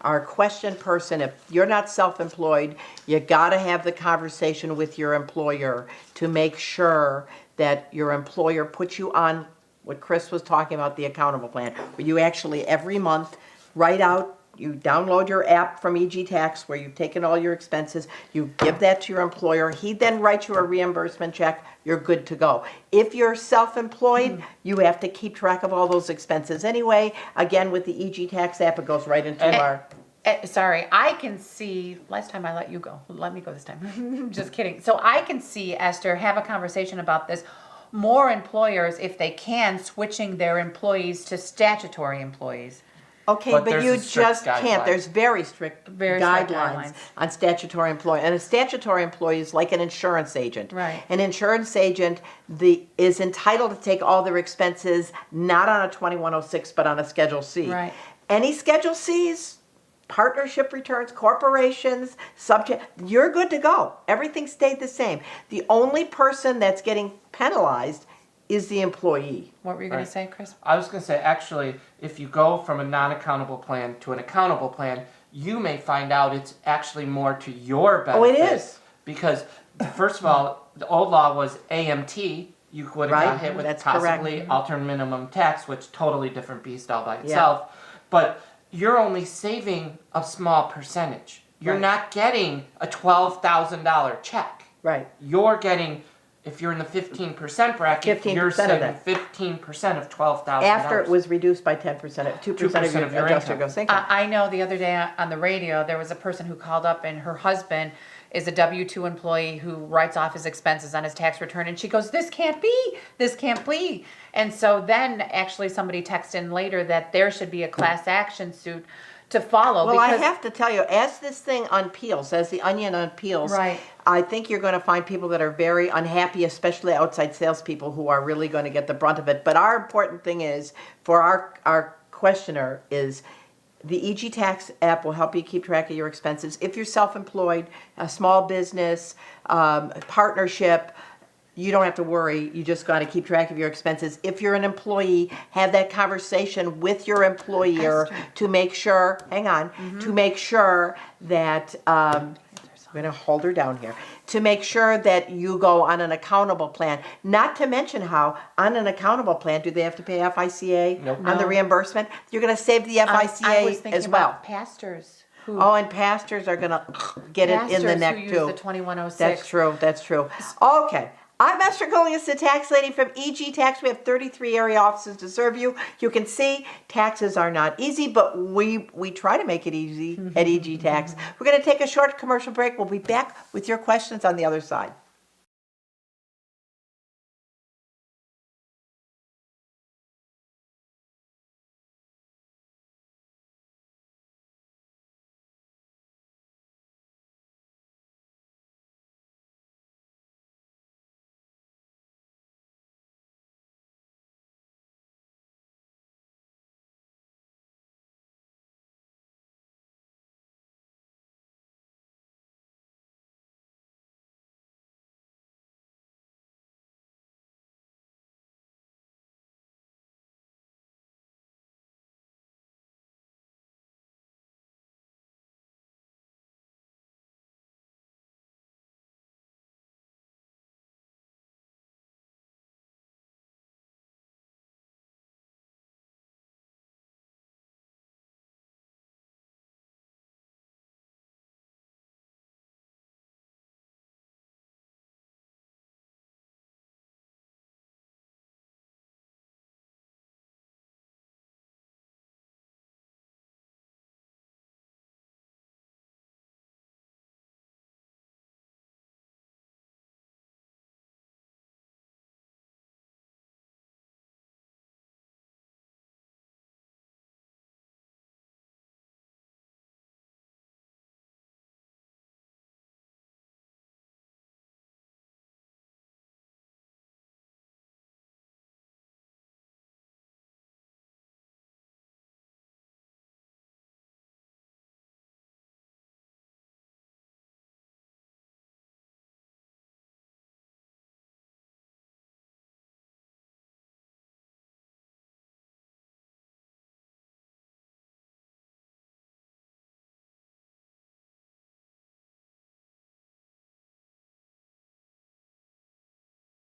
our question person, if you're not self-employed, you got to have the conversation with your employer to make sure that your employer puts you on what Chris was talking about, the accountable plan, where you actually every month write out, you download your app from EG Tax where you've taken all your expenses, you give that to your employer, he then writes you a reimbursement check, you're good to go. If you're self-employed, you have to keep track of all those expenses anyway. Again, with the EG Tax app, it goes right into our... Sorry, I can see, last time I let you go. Let me go this time. Just kidding. So I can see, Esther, have a conversation about this. More employers, if they can, switching their employees to statutory employees. Okay, But but there's you a strict just can't. guideline. There's very strict Very strict guidelines guidelines. on statutory employee. And a statutory employee is like an insurance agent. Right. An insurance agent is entitled to take all their expenses, not on a 2106, but on a Schedule C. Right. Any Schedule Cs, partnership returns, corporations, you're good to go. Everything stayed the same. The only person that's getting penalized is the employee. What were you going to say, Chris? I was going to say, actually, if you go from a non-accountable plan to an accountable plan, you may find out it's actually more to your benefit. Oh, it is. Because, first of all, the old law was AMT. You would have got Right, hit with that's possibly correct. alternate minimum tax, which totally different beast all by itself. But you're only saving a small percentage. You're Right. not getting a $12,000 check. Right. You're getting, if you're in the 15% bracket, 15% you're of saving that. 15% of $12,000. After it was reduced by 10%, 2% of your adjusted income. gross income. I know the other day on the radio, there was a person who called up and her husband is a W-2 employee who writes off his expenses on his tax return. And she goes, this can't be. And so then actually somebody texted in later that there should be a class action suit to follow. Well, I because have to tell you, as this thing unpeels, as the onion unpeels, Right. I think you're going to find people that are very unhappy, especially outside salespeople who are really going to get the brunt of it. But our important thing is, for our questioner, is the EG Tax app will help you keep track of your expenses. If you're self-employed, a small business, partnership, you don't have to worry. You just got to keep track of your expenses. If you're an employee, have that conversation with your employer to make sure, to make sure that, I'm going to hold her down here, to make sure that you go on an accountable plan. Not to mention how, on an accountable plan, do they have to pay FICA Nope. on the No. reimbursement? You're going to save the I was FICA thinking as well. about pastors who Oh, and pastors are going to get it in the pastors neck who use too. the 2106. That's true. That's true. Okay. I'm Esther Golias, the tax lady from EG Tax. We have 33 area offices to serve you. You can see taxes are not easy, but we try to make it easy at EG Tax. We're going to take a short commercial break. We'll be back with your questions on the other side.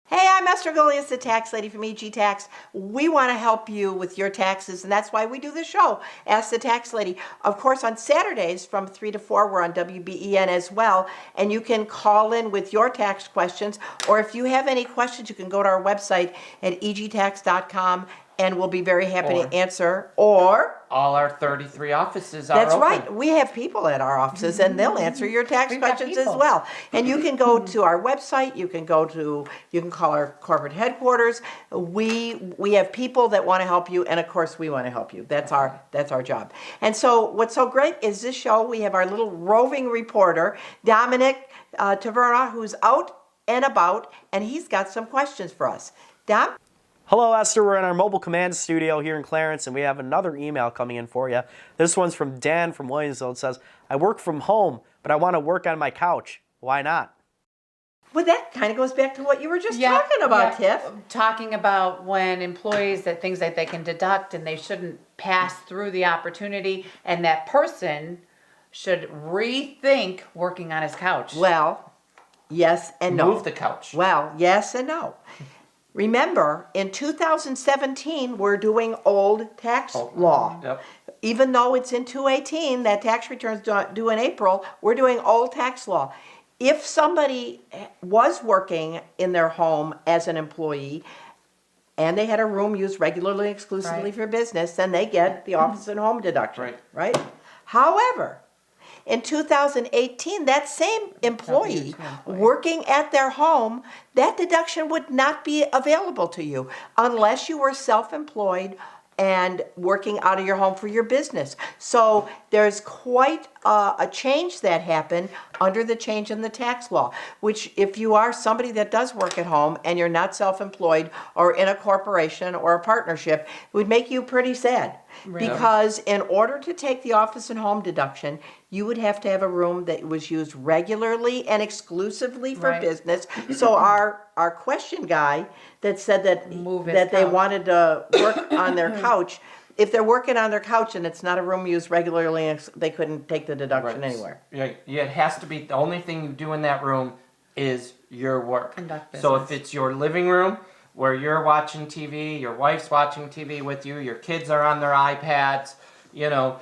Hey, I'm Esther Golias, the tax lady from EG Tax. We want to help you with your taxes, and that's why we do the show, Ask the Tax Lady. Of course, on Saturdays from 3 to 4, we're on WBEN as well, and you can call in with your tax questions, or if you have any questions, you can go to our website at egtax.com, and we'll be very happy to answer, or... All our 33 offices are That's open. right. We have people at our offices, and they'll answer your tax We've got questions as people. well. And you can go to our website. You can call our corporate headquarters. We have people that want to help you, and of course, we want to help you. That's our job. And so, what's so great is this show. We have our little roving reporter, Dominic Taverna, who's out and about, and he's got some questions for us. Dom? Hello, Esther. We're in our mobile command studio here in Clarence, and we have another email coming in for you. This one's from Dan from Williamsville. It says, I work from home, but I want to work on my couch. Why not? Well, that kind of goes back to what you were just talking about, Tiff. Talking about when employees, that things that they can deduct and they shouldn't pass through the opportunity, and that person should rethink working on his couch. Well, yes and no. Move the couch. Well, yes and no. Remember, in 2017, we're doing old tax law. Yep. Even though it's in 218, that tax return's due in April, we're doing old tax law. If somebody was working in their home as an employee and they had a room used regularly and exclusively for business, then they get the office and home deduction, right? However, in 2018, that same employee working at their home, that deduction would not be available to you unless you were self-employed and working out of your home for your business. So there's quite a change that happened under the change in the tax law, which if you are somebody that does work at home and you're not self-employed or in a corporation or a partnership, it would make you pretty sad. Really? Because in order to take the office and home deduction, you would have to have a room that was used regularly and exclusively for business. So our question guy that said that they wanted to work on their couch, if they're working on their couch and it's not a room used regularly, they couldn't take the deduction anywhere. Yeah, it has to be, the only thing you do in that room is your work. So if it's your living room where you're watching TV, your wife's watching TV with you, your kids are on their iPads, you know,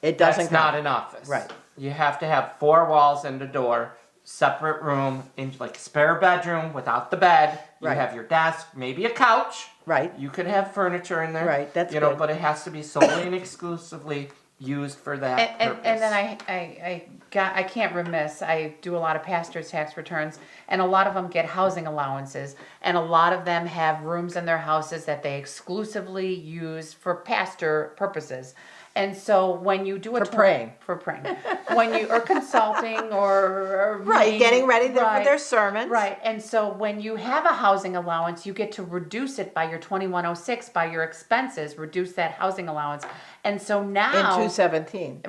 that's not an office. Right. You have to have 4 walls and a door, separate room, in like a spare bedroom without the bed. You have your desk, maybe a couch. Right. You could have furniture in there. Right, that's you know, good. but it has to be solely and exclusively used for that purpose. And then I can't remiss, I do a lot of pastors' tax returns, and a lot of them get housing allowances, and a lot of them have rooms in their houses that they exclusively use for pastor purposes. And so when you do a praying, when you are consulting or reading, getting ready for their sermons, and so when you have a housing allowance, you get to reduce it by your 2106 by your expenses, reduce that housing allowance, and so now in 2017,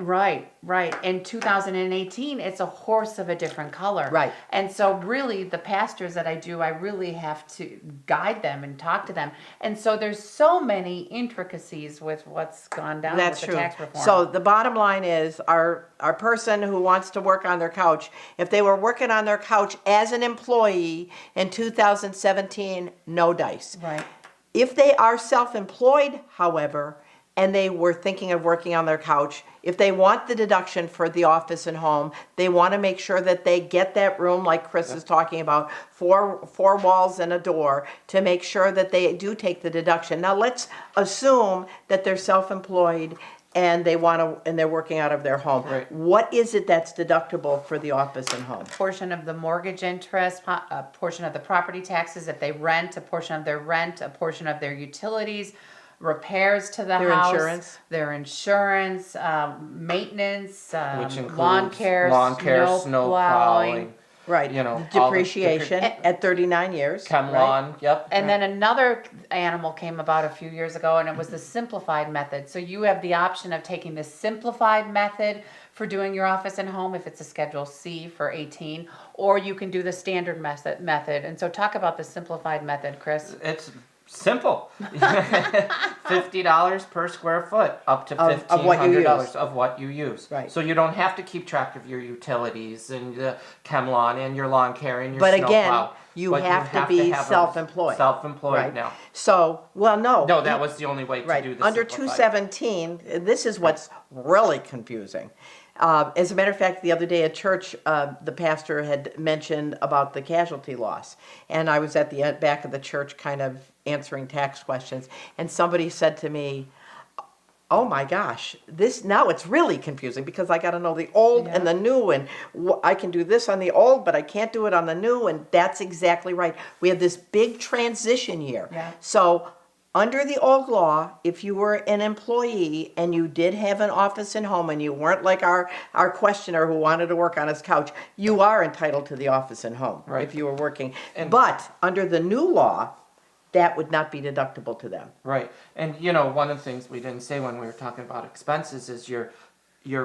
in 2018, it's a horse of a different color, and so really the pastors that I do, I really have to guide them and talk to them, and so there's so many intricacies with what's gone down. That's with true. The tax reform. So the bottom line is our person who wants to work on their couch, if they were working on their couch as an employee in 2017, no dice. Right. If they are self-employed, however, and they were thinking of working on their couch, if they want the deduction for the office and home, they want to make sure that they get that room like Chris is talking about, four walls and a door, to make sure that they do take the deduction. Now let's assume that they're self-employed and they're working out of their home. What is it that's deductible for the office and home? Portion of the mortgage interest, a portion of the property taxes if they rent, a portion of their rent, a portion of their utilities, repairs to the house, their insurance, maintenance, which includes lawn care, snow plowing. Right. You know, depreciation at 39 years. Lawn, And then another animal came about a few years ago, and it was the simplified method. So you have the option of taking the simplified method for doing your office and home if it's a Schedule C for 18, or you can do the standard method. And so talk about the simplified method, Chris. It's simple. $50 per square foot, up to $1,500 of what you use. Right. So you don't have to keep track of your utilities and the lawn and your lawn care and your But snow again, plow. you have to be self-employed. Self-employed now. So, no, that was the only way to do this. Under 217, this is what's really confusing. As a matter of fact, the other day at church, the pastor had mentioned about the casualty loss. And I was at the back of the church kind of answering tax questions. And somebody said to me, oh my gosh, now it's really confusing because I got to know the old and the new, and I can do this on the old, but I can't do it on the new. And that's exactly right. We have this big transition year. Yeah. So under the old law, if you were an employee and you did have an office and home and you weren't like our questioner who wanted to work on his couch, you are entitled to the office and home if you were working. But under the new law, that would not be deductible to them. Right. And, you know, one of the things we didn't say when we were talking about expenses is your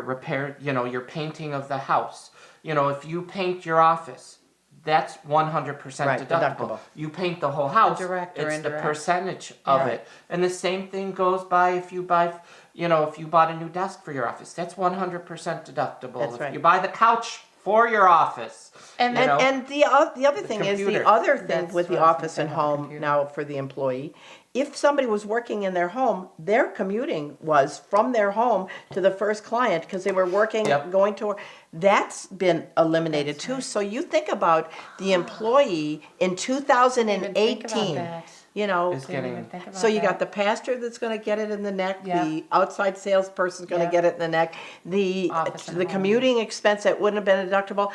repair, you know, your painting of the house. You know, if you paint your office, that's 100% Right, deductible. deductible. You paint the whole house, direct or it's indirect. the percentage of Yeah. it. And the same thing goes by if you buy, you know, if you bought a new desk for your office, that's 100% deductible. That's if right. you buy the couch for your office, And you then- know, And the other thing is, the computer. other thing That's with the what I was gonna office say and about the home computer. now for the employee, if somebody was working in their home, their commuting was from their home to the first client because they were working, Yep. going to work. That's been eliminated too. So you think about the employee in 2018, that. you know, is getting, so you got the pastor that's going to get it in the neck, Yeah. the outside salesperson's going to Yeah. get it in the neck, the Office and the home. commuting expense that wouldn't have been deductible.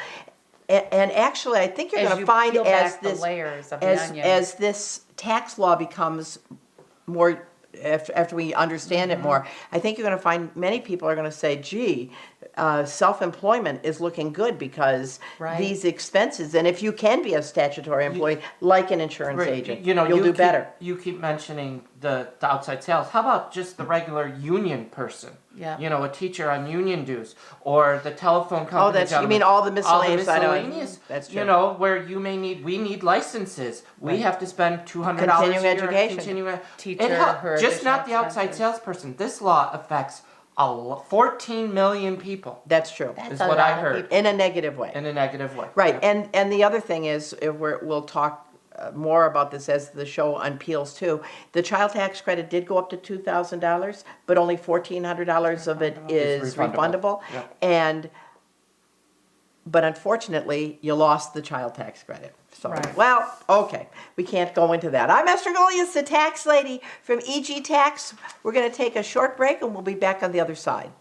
And actually, I think you're As going to you find peel as back the this layers of the as onion. as this tax law becomes more after we understand Mm-hmm. it more, I think you're going to find many people are going to say, "Gee, self-employment is looking good because Right. these expenses." And if you can be a statutory employee, like an insurance right, agent, you know, you'll do keep, better. You keep mentioning the outside sales. How about just the regular union person? Yeah. You know, a teacher on union dues or the telephone company. that's- you gentleman. mean all the miscellaneous, I know. miscellaneous, That's you true. know, where we need licenses. We Right. have to spend $200 Continuing a year. education. Continuing Teacher, her just not the additional outside expenses. salesperson. This law affects 14 million people. That's true. Is what I heard In a negative way. in a negative way. Right, Yeah. and the other thing is, we'll talk more about this as the show unpeels too. The child tax credit did go up to $2,000, but only $1,400 of it is It's refundable. refundable. Yep. But unfortunately, you lost the child tax credit. So, Right. well, okay, we can't go into that. I'm Esther Goliath, the tax lady from EG Tax. We're going to take a short break, and we'll be back on the other side.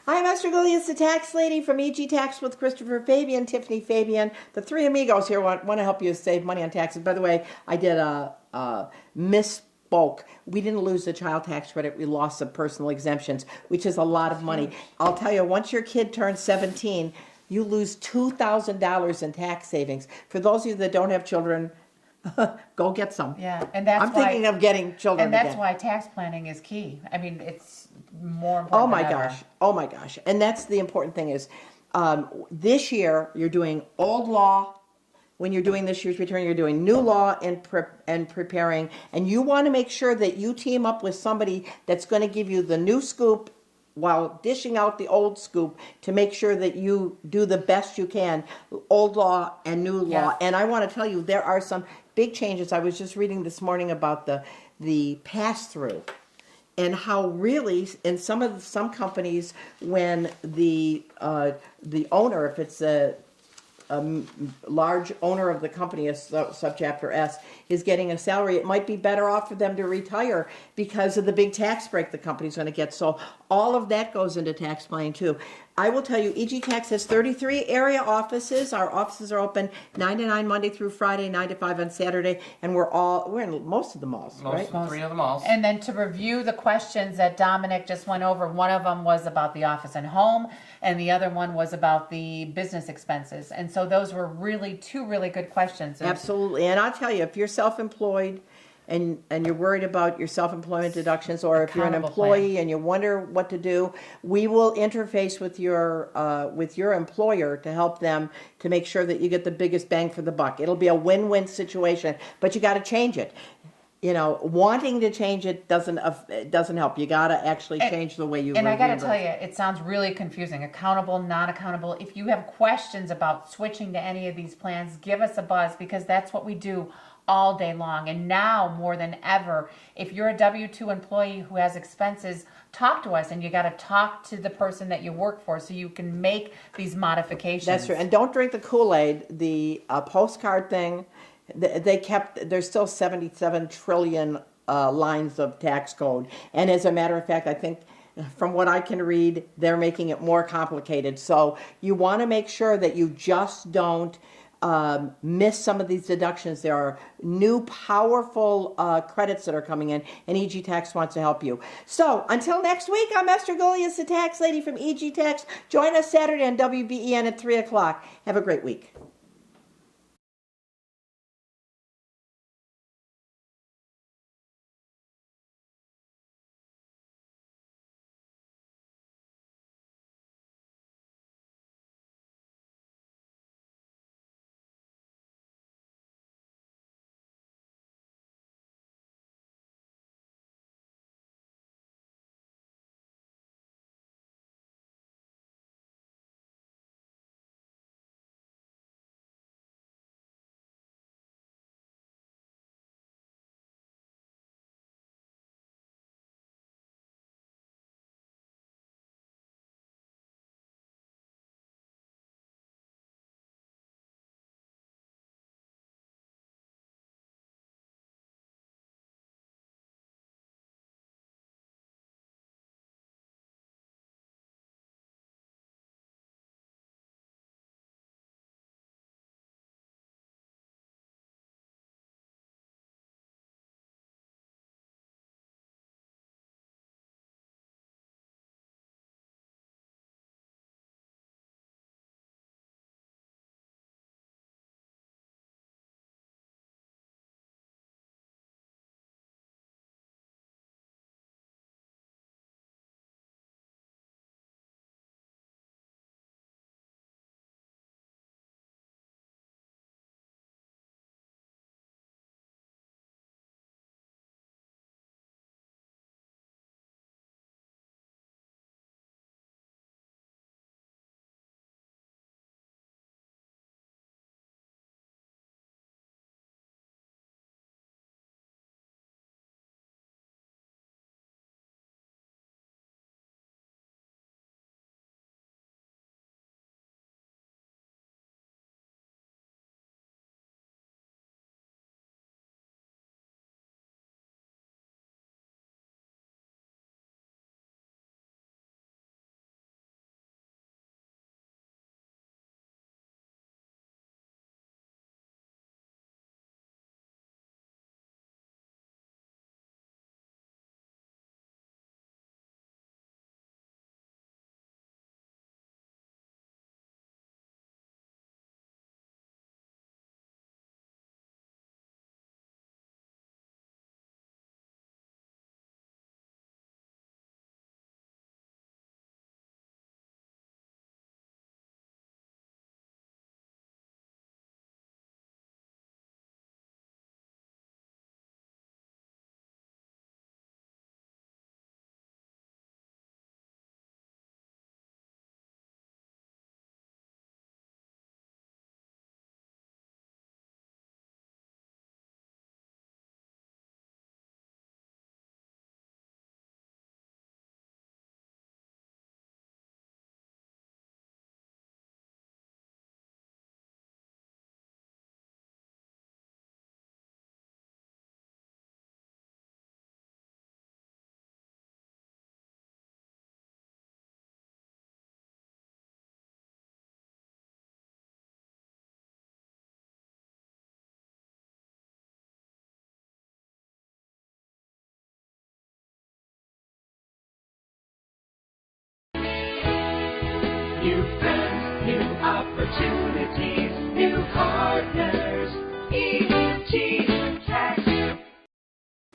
I'm Esther Goliath, the tax lady from EG Tax with Christopher Fabian, Tiffany Fabian. The three amigos here want to help you save money on taxes. By the way, I did a misspoke. We didn't lose the child tax credit. We lost the personal exemptions, which is a lot of money. I'll tell you, once your kid turns 17, you lose $2,000 in tax savings. For those of you that don't have children, go get some. Yeah, and that's I'm why, thinking of getting children and that's again. why tax planning is key. I mean, it's more important. Oh my than ever. gosh. Oh my gosh. And that's the important thing is this year you're doing old law. When you're doing this year's return, you're doing new law and preparing. And you want to make sure that you team up with somebody that's going to give you the new scoop while dishing out the old scoop to make sure that you do the best you can, old law and new law. Yeah. And I want to tell you, there are some big changes. I was just reading this morning about the pass through, and how really in some companies, when the owner, if it's a large owner of the company, a subchapter S, is getting a salary, it might be better off for them to retire because of the big tax break the company's going to get. So all of that goes into tax planning too. I will tell you, EG Tax has 33 area offices. Our offices are open 9 to 9 Monday through Friday, 9 to 5 on Saturday, and we're in most of the malls, right? Three of the malls. And then to review the questions that Dominic just went over, one of them was about the office and home, and the other one was about the business expenses. And so those were really two really good questions. Absolutely. And I'll tell you, if you're self-employed and you're worried about your self-employment deductions, or if you're an Accountable employee plan. and you wonder what to do, we will interface with your employer to help them to make sure that you get the biggest bang for the buck. It'll be a win-win situation, but you got to change it. You know, wanting to change it doesn't help. You got to actually change the way you. And I got to reimburse. tell you, it sounds really confusing. Accountable, non-accountable. If you have questions about switching to any of these plans, give us a buzz, because that's what we do all day long. And now more than ever, if you're a W-2 employee who has expenses, talk to us, and you got to talk to the person that you work for so you can make these modifications. That's right. And don't drink the Kool-Aid. The postcard thing, there's still 77 trillion lines of tax code. And as a matter of fact, I think from what I can read, they're making it more complicated. So you want to make sure that you just don't miss some of these deductions. There are new powerful credits that are coming in, and EG Tax wants to help you. So until next week, I'm Esther Golias, the tax lady from EG Tax. Join us Saturday on WBEN at 3 o'clock. Have a great week.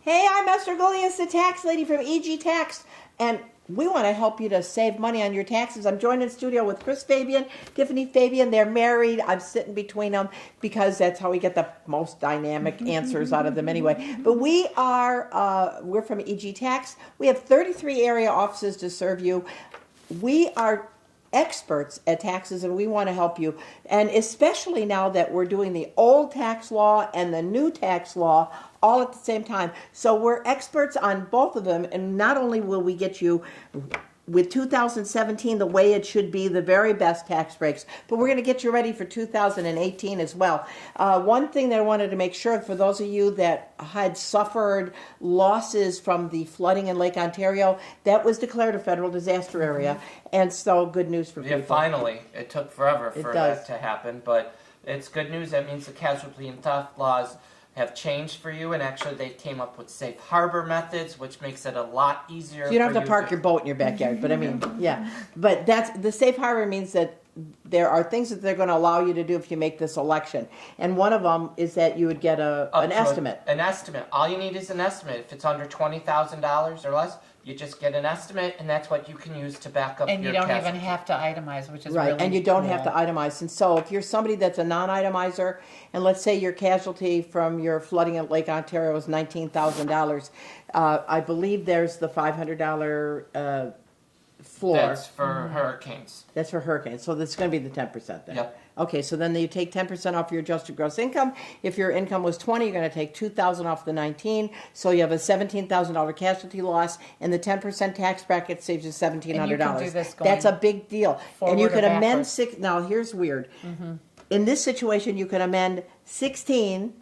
Hey, I'm Esther Golias, the tax lady from EG Tax, and we want to help you to save money on your taxes. I'm joined in studio with Chris Fabian, Tiffany Fabian. They're married. I'm sitting between them because that's how we get the most dynamic answers out of them anyway. But we're from EG Tax. We have 33 area offices to serve you. We are experts at taxes, and we want to help you, and especially now that we're doing the old tax law and the new tax law all at the same time. So we're experts on both of them, and not only will we get you with 2017 the way it should be, the very best tax breaks, but we're going to get you ready for 2018 as well. One thing that I wanted to make sure, for those of you that had suffered losses from the flooding in Lake Ontario, that was declared a federal disaster area, and so good news for people. Yeah, finally. It took forever It for does. that to happen, but it's good news. That means the casualty and theft laws have changed for you, and actually they came up with safe harbor methods, which makes it a lot easier. So you don't for have to park your boat in your backyard, but I mean, yeah. But that's the safe harbor means that there are things that they're going to allow you to do if you make this election, and one of them is that you would get an estimate. An estimate. All you need is an estimate. If it's under $20,000 or less, you just get an estimate, and that's what you can use to back up And your you don't casualty. even have to itemize, which is Right, really and you don't have to cool. itemize. And so if you're somebody that's a non-itemizer, and let's say your casualty from your flooding at Lake Ontario is $19,000, I believe there's the $500 floor. That's for hurricanes. That's for hurricanes. So that's going to be the 10% then. Yep. Okay, so then you take 10% off your adjusted gross income. If your income was 20, you're going to take 2,000 off the 19. So you have a $17,000 casualty loss, and the 10% tax bracket saves you $1,700. And you can do this going That's a big deal. And you forward can or amend backwards. six. Now here's weird. In this situation, you can amend 16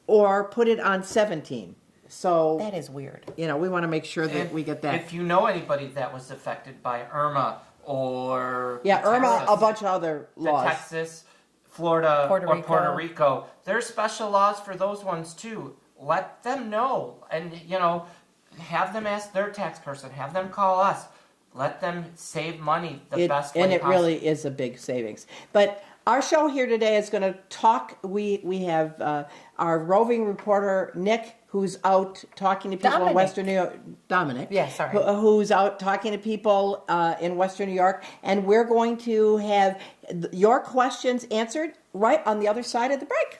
or put it on 17. So That is weird. we want to make sure that we get that. If you know anybody that was affected by Irma or Yeah, Irma, Texas, a bunch of other the laws. Texas, Florida, Puerto or Rico. Puerto Rico, there's special laws for those ones too. Let them know, and have them ask their tax person. Have them call us. Let them save money the best way And it possible. really is a big savings. But our show here today is going to talk. We have our roving reporter Nick, who's out talking to people in Dominic. Western New York. Dominic, Yeah, sorry. who's out talking to people in Western New York, and we're going to have your questions answered right on the other side of the break.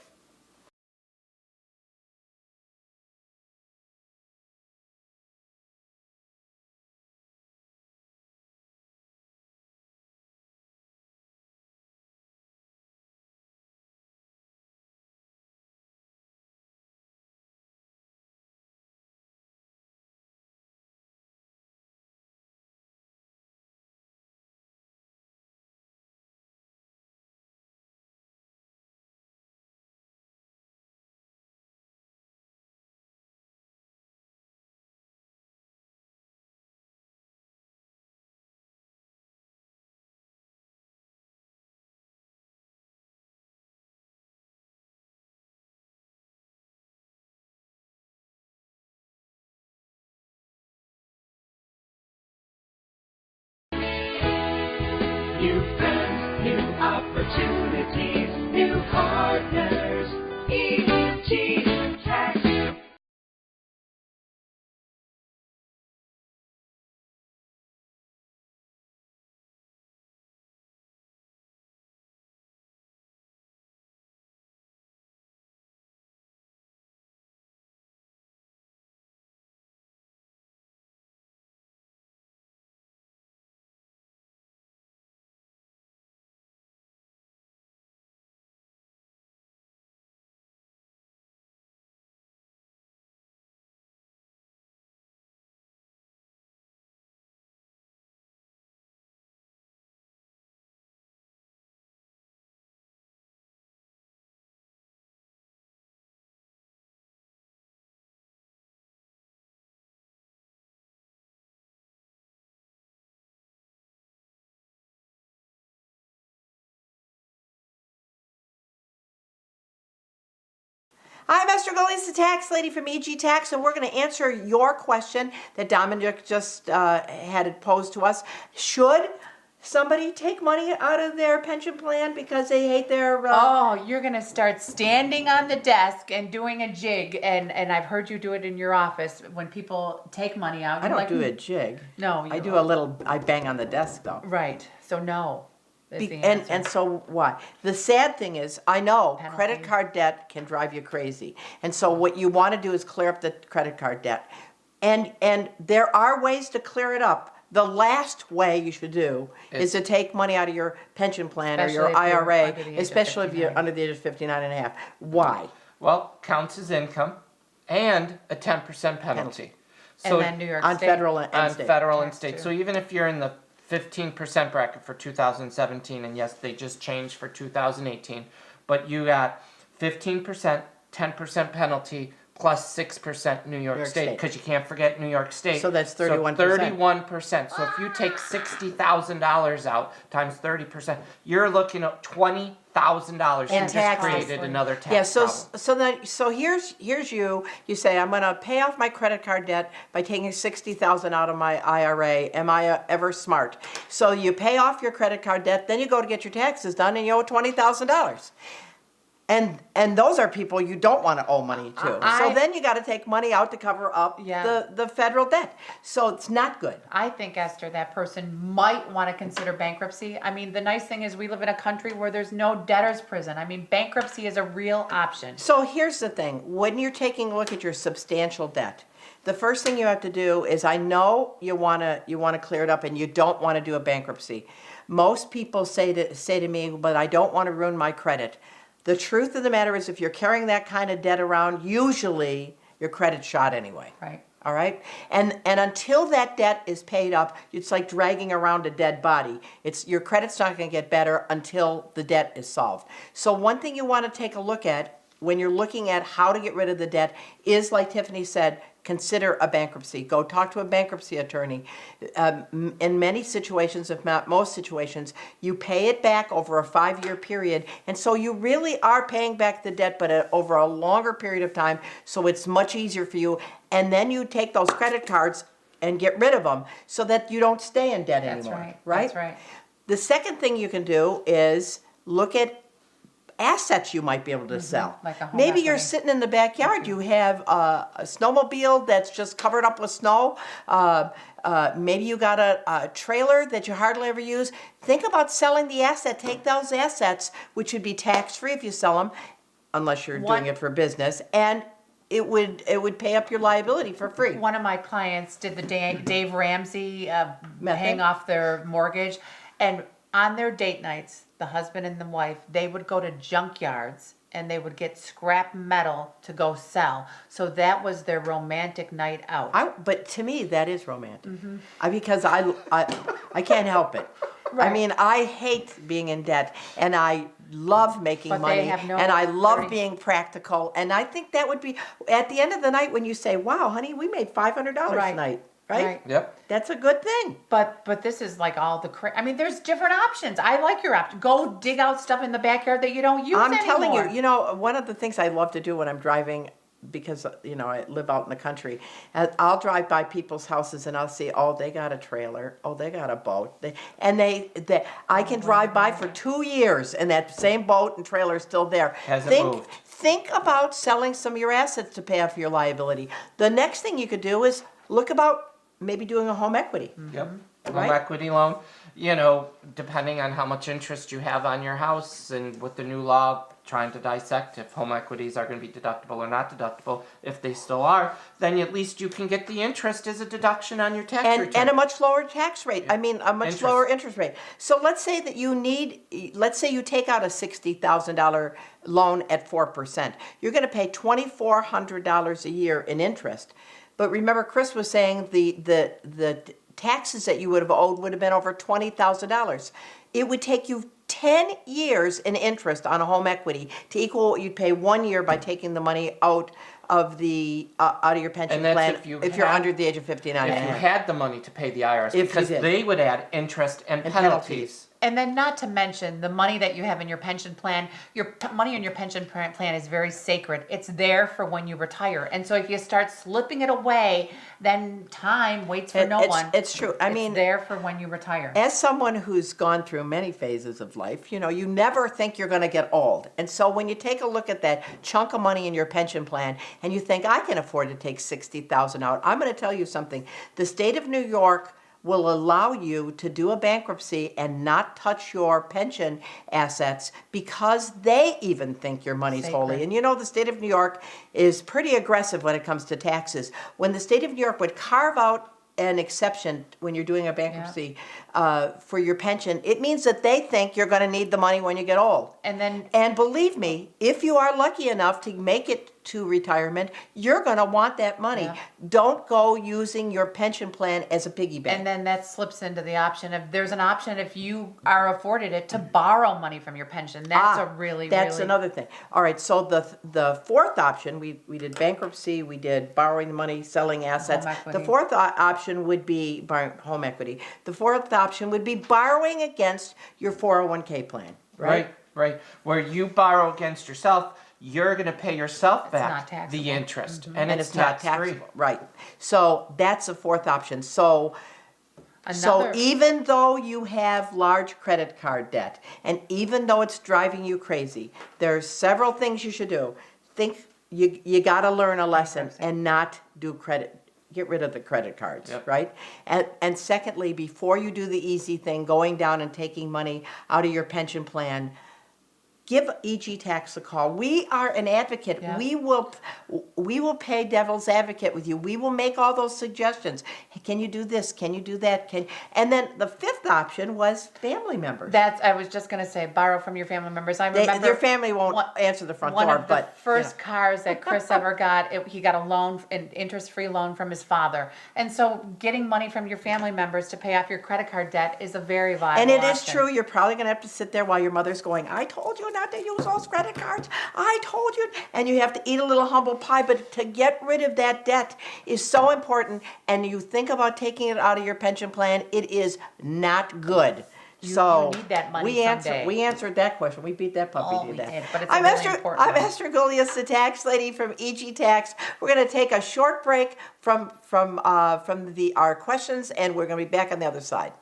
New friends, new opportunities, new partners. EG Tax. I'm Esther Golias, the tax lady from EG Tax, and we're going to answer your question that Dominic just had it posed to us. Should somebody take money out of their pension plan because they hate their... Oh, you're going to start standing on the desk and doing a jig. And I've heard you do it in your office when people take money out. I You're don't do a jig. No. I do a little, I bang on the desk though. Right. So no. is the And answer. so why? The sad thing is, I know Penalty. credit card debt can drive you crazy. And so what you want to do is clear up the credit card debt. And there are ways to clear it up. The last way you should do is to take money out of your pension plan or your Especially if you're IRA, under the age of especially if you're 59. under the age of 59 and a half. Why? Well, counts as income and a 10% penalty. And then New York On State. federal and On state. federal and Tax state. too. So even if you're in the 15% bracket for 2017, and yes, they just changed for 2018, but you got 15%, 10% penalty, plus 6% New York York State, State. because you can't forget New York State. So that's 31%. 31%. So if you take $60,000 out times 30%, you're looking at $20,000. You just taxes. created another tax Yeah, so problem. so here's you. You say I'm going to pay off my credit card debt by taking 60,000 out of my IRA. Am I ever smart? So you pay off your credit card debt, then you go to get your taxes done, and you owe $20,000. And those are people you don't want to owe money to. So then you got to take money out to cover up the federal debt. So it's not good. I think, Esther, that person might want to consider bankruptcy. I mean, the nice thing is we live in a country where there's no debtor's prison. I mean, bankruptcy is a real option. So here's the thing. When you're taking a look at your substantial debt, the first thing you have to do is, I know you want to clear it up and you don't want to do a bankruptcy. Most people say to me, but I don't want to ruin my credit. The truth of the matter is, if you're carrying that kind of debt around, usually your credit's shot anyway. Right. All right? And until that debt is paid up, it's like dragging around a dead body. Your credit's not going to get better until the debt is solved. So one thing you want to take a look at when you're looking at how to get rid of the debt is, like Tiffany said, consider a bankruptcy. Go talk to a bankruptcy attorney. In many situations, if not most situations, you pay it back over a 5-year period. And so you really are paying back the debt, but over a longer period of time, so it's much easier for you. And then you take those credit cards and get rid of them so that you don't stay in debt That's anymore. right. That's right. The second thing you can do is look at assets you might be able to sell. Like a home Maybe you're equity. sitting in the backyard, you have a snowmobile that's just covered up with snow. Maybe you got a trailer that you hardly ever use. Think about selling the asset. Take those assets, which would be tax-free if you sell them, unless you're doing it for business, and it would pay up your liability for free. One of my clients did the Dave Ramsey Method? paying off their mortgage, and on their date nights, the husband and the wife, they would go to junkyards and they would get scrap metal to go sell. So that was their romantic night out. But to me, that is romantic. Because I can't help it. I mean, I hate being in debt, and I love making But money, they have no and I love 30 being practical. And I think that would be, at the end of the night, when you say, wow, honey, we made $500 tonight, right? Yep. That's a good thing. But this is like all the I mean, there's different options. I like your option. Go dig out stuff in the backyard that you don't use I'm anymore. telling you, one of the things I love to do when I'm driving, because, I live out in the country, and I'll drive by people's houses and I'll see, oh, they got a trailer, oh, they got a boat. I can drive by for 2 years and that same boat and trailer is still there. Hasn't moved. Think about selling some of your assets to pay off your liability. The next thing you could do is look about maybe doing a home equity. Yep. Home Right? equity loan, depending on how much interest you have on your house, and with the new law trying to dissect if home equities are going to be deductible or not deductible. If they still are, then at least you can get the interest as a deduction on your tax return. And a much lower tax rate. I mean, a much Interest. lower interest rate. So let's say that let's say you take out a $60,000 loan at 4%. You're going to pay $2,400 a year in interest. But remember, Chris was saying the taxes that you would have owed would have been over $20,000. It would take you 10 years in interest on a home equity to equal what you'd pay 1 year by taking the money out of your pension And that's plan if you you're had- under the age of 59. if you had the money to pay the IRS, If you because did. they would add interest and penalties And then not to mention the money that you have in your pension plan, money in your pension plan is very sacred. It's there for when you retire. And so if you start slipping it away, then time waits for no one. It's true. I mean, it's there for when you retire. as someone who's gone through many phases of life, you know, you never think you're going to get old. And so when you take a look at that chunk of money in your pension plan and you think, I can afford to take $60,000 out, I'm going to tell you something. The state of New York will allow you to do a bankruptcy and not touch your pension assets because they even think your money's holy. And you know, the state of New York is pretty aggressive when it comes to taxes. When the state of New York would carve out an exception when you're doing a bankruptcy for your pension, it means that they think you're going to need the money when you get old. And believe me, if you are lucky enough to make it to retirement, you're going to want that money. Yeah. Don't go using your pension plan as a piggy bank. And then that slips into the option of, there's an option if you are afforded it to borrow money from your pension. That's That's another thing. All right, so the fourth option, we did bankruptcy, we did borrowing the money, selling assets. Home equity. The fourth option would be home equity. The fourth option would be borrowing against your 401k plan, right? Right. Where you borrow against yourself, you're going to pay yourself back not taxable. the interest, And it's not tax-free. taxable, right? So that's the fourth option. So Another, even though you have large credit card debt, and even though it's driving you crazy, there's several things you should do. Think you got to learn a lesson and not do credit. Get rid of the credit cards, right? And secondly, before you do the easy thing, going down and taking money out of your pension plan, give EG Tax a call. We are an advocate. Yeah. We will pay devil's advocate with you. We will make all those suggestions. Hey, can you do this? Can you do that? And then the fifth option was family members. I was just going to say, borrow from your family members. I remember Your family won't answer the front one door, of the but first cars that Chris ever got, he got a loan, an interest-free loan from his father. And so getting money from your family members to pay off your credit card debt is a very viable and it option. is true. You're probably going to have to sit there while your mother's going, I told you not to use those credit cards. I told you. And you have to eat a little humble pie. But to get rid of that debt is so important. And you think about taking it out of your pension plan, it is not good. You need that money we someday. answered that question. We beat that puppy to We death. did, but it's I'm really Esther. important. I'm Esther Gullius, the tax lady from EG Tax. We're going to take a short break from our questions, and we're going to be back on the other side.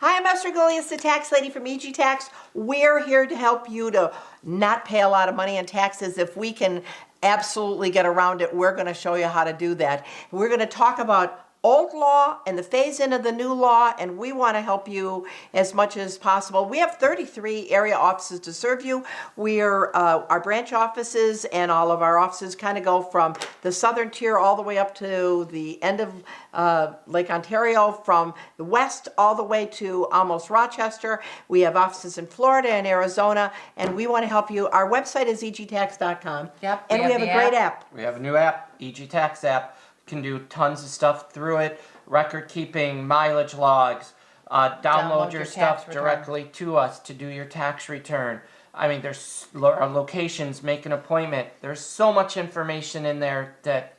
Hi, I'm Esther Gullius, the tax lady from EG Tax. We're here to help you to not pay a lot of money in taxes. If we can absolutely get around it, we're going to show you how to do that. We're going to talk about old law and the phase-in of the new law, and we want to help you as much as possible. We have 33 area offices to serve you. We're our branch offices and all of our offices kind of go from the southern tier all the way up to the end of Lake Ontario, from the west all the way to almost Rochester. We have offices in Florida and Arizona, and we want to help you. Our website is egtax.com. Yep, And we have a great app. We have a new app, EG Tax app. Can do tons of stuff through it. Record keeping, mileage logs. Download your tax stuff return. directly to us to do your tax return. I mean, there's locations, make an appointment. There's so much information in there that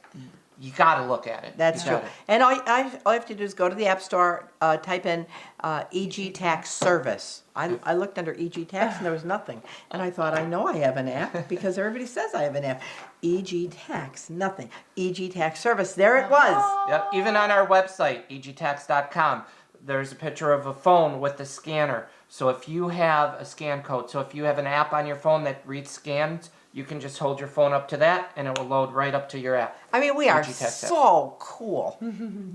you got to look at it. That's You true. gotta. And all you have to do is go to the App Store, type in EG Tax Service. I looked under EG Tax and there was nothing. And I thought, I know I have an app because everybody says I have an app. EG Tax, nothing. EG Tax Service, there it was. Yep. Even on our website, egtax.com, there's a picture of a phone with a scanner. So if you have a scan code, so if you have an app on your phone that reads scans, you can just hold your phone up to that and it will load right up to your app. I mean, we are EG Tax app. so cool.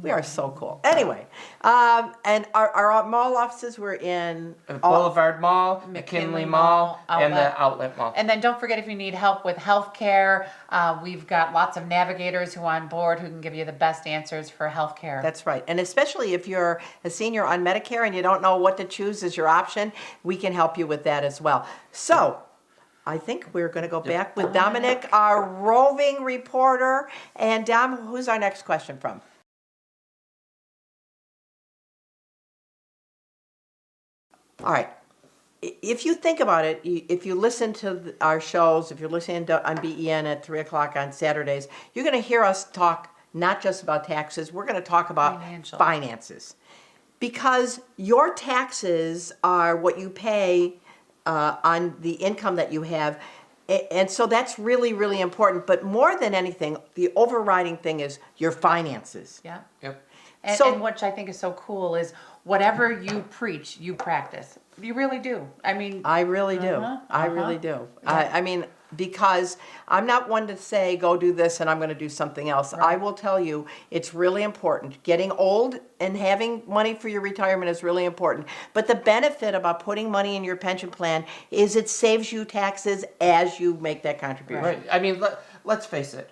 We are so cool. Anyway, and our mall offices were in Boulevard Mall, McKinley Mall, and the Outlet Mall. And then don't forget, if you need help with healthcare, we've got lots of navigators who are on board who can give you the best answers for healthcare. That's right. And especially if you're a senior on Medicare and you don't know what to choose as your option, we can help you with that as well. So, I think we're going to go back with Dominic, our roving reporter. And Dom, who's our next question from? All right. If you think about it, if you listen to our shows, if you're listening on BEN at 3 o'clock on Saturdays, you're going to hear us talk not just about taxes, we're going to talk about finances. Because your taxes are what you pay on the income that you have. And so that's really, really important. But more than anything, the overriding thing is your finances. Yeah. Yep. And which I think is so cool is whatever you preach, you practice. You really do. I mean, I really do. I really do. I mean, because I'm not one to say, go do this and I'm going to do something else. Right. I will tell you, it's really important. Getting old and having money for your retirement is really important. But the benefit about putting money in your pension plan is it saves you taxes as you make that contribution. Right. I mean, let's face it.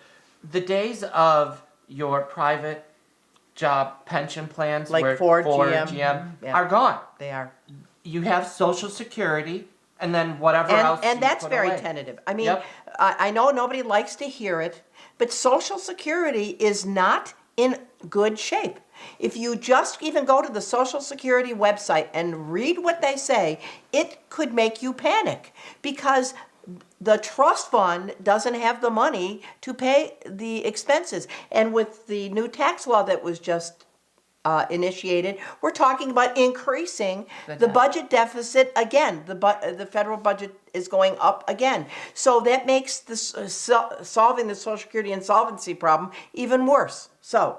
The days of your private job pension plans, Like where Ford, GM, Yeah. are gone. They are. You have Social Security, and then whatever else. And you that's put very away. tentative. I mean, Yep. I know nobody likes to hear it, but Social Security is not in good shape. If you just even go to the Social Security website and read what they say, it could make you panic because the trust fund doesn't have the money to pay the expenses. And with the new tax law that was just initiated, we're talking about increasing the budget deficit again. The federal budget is going up again. So that makes the solving the Social Security insolvency problem even worse. So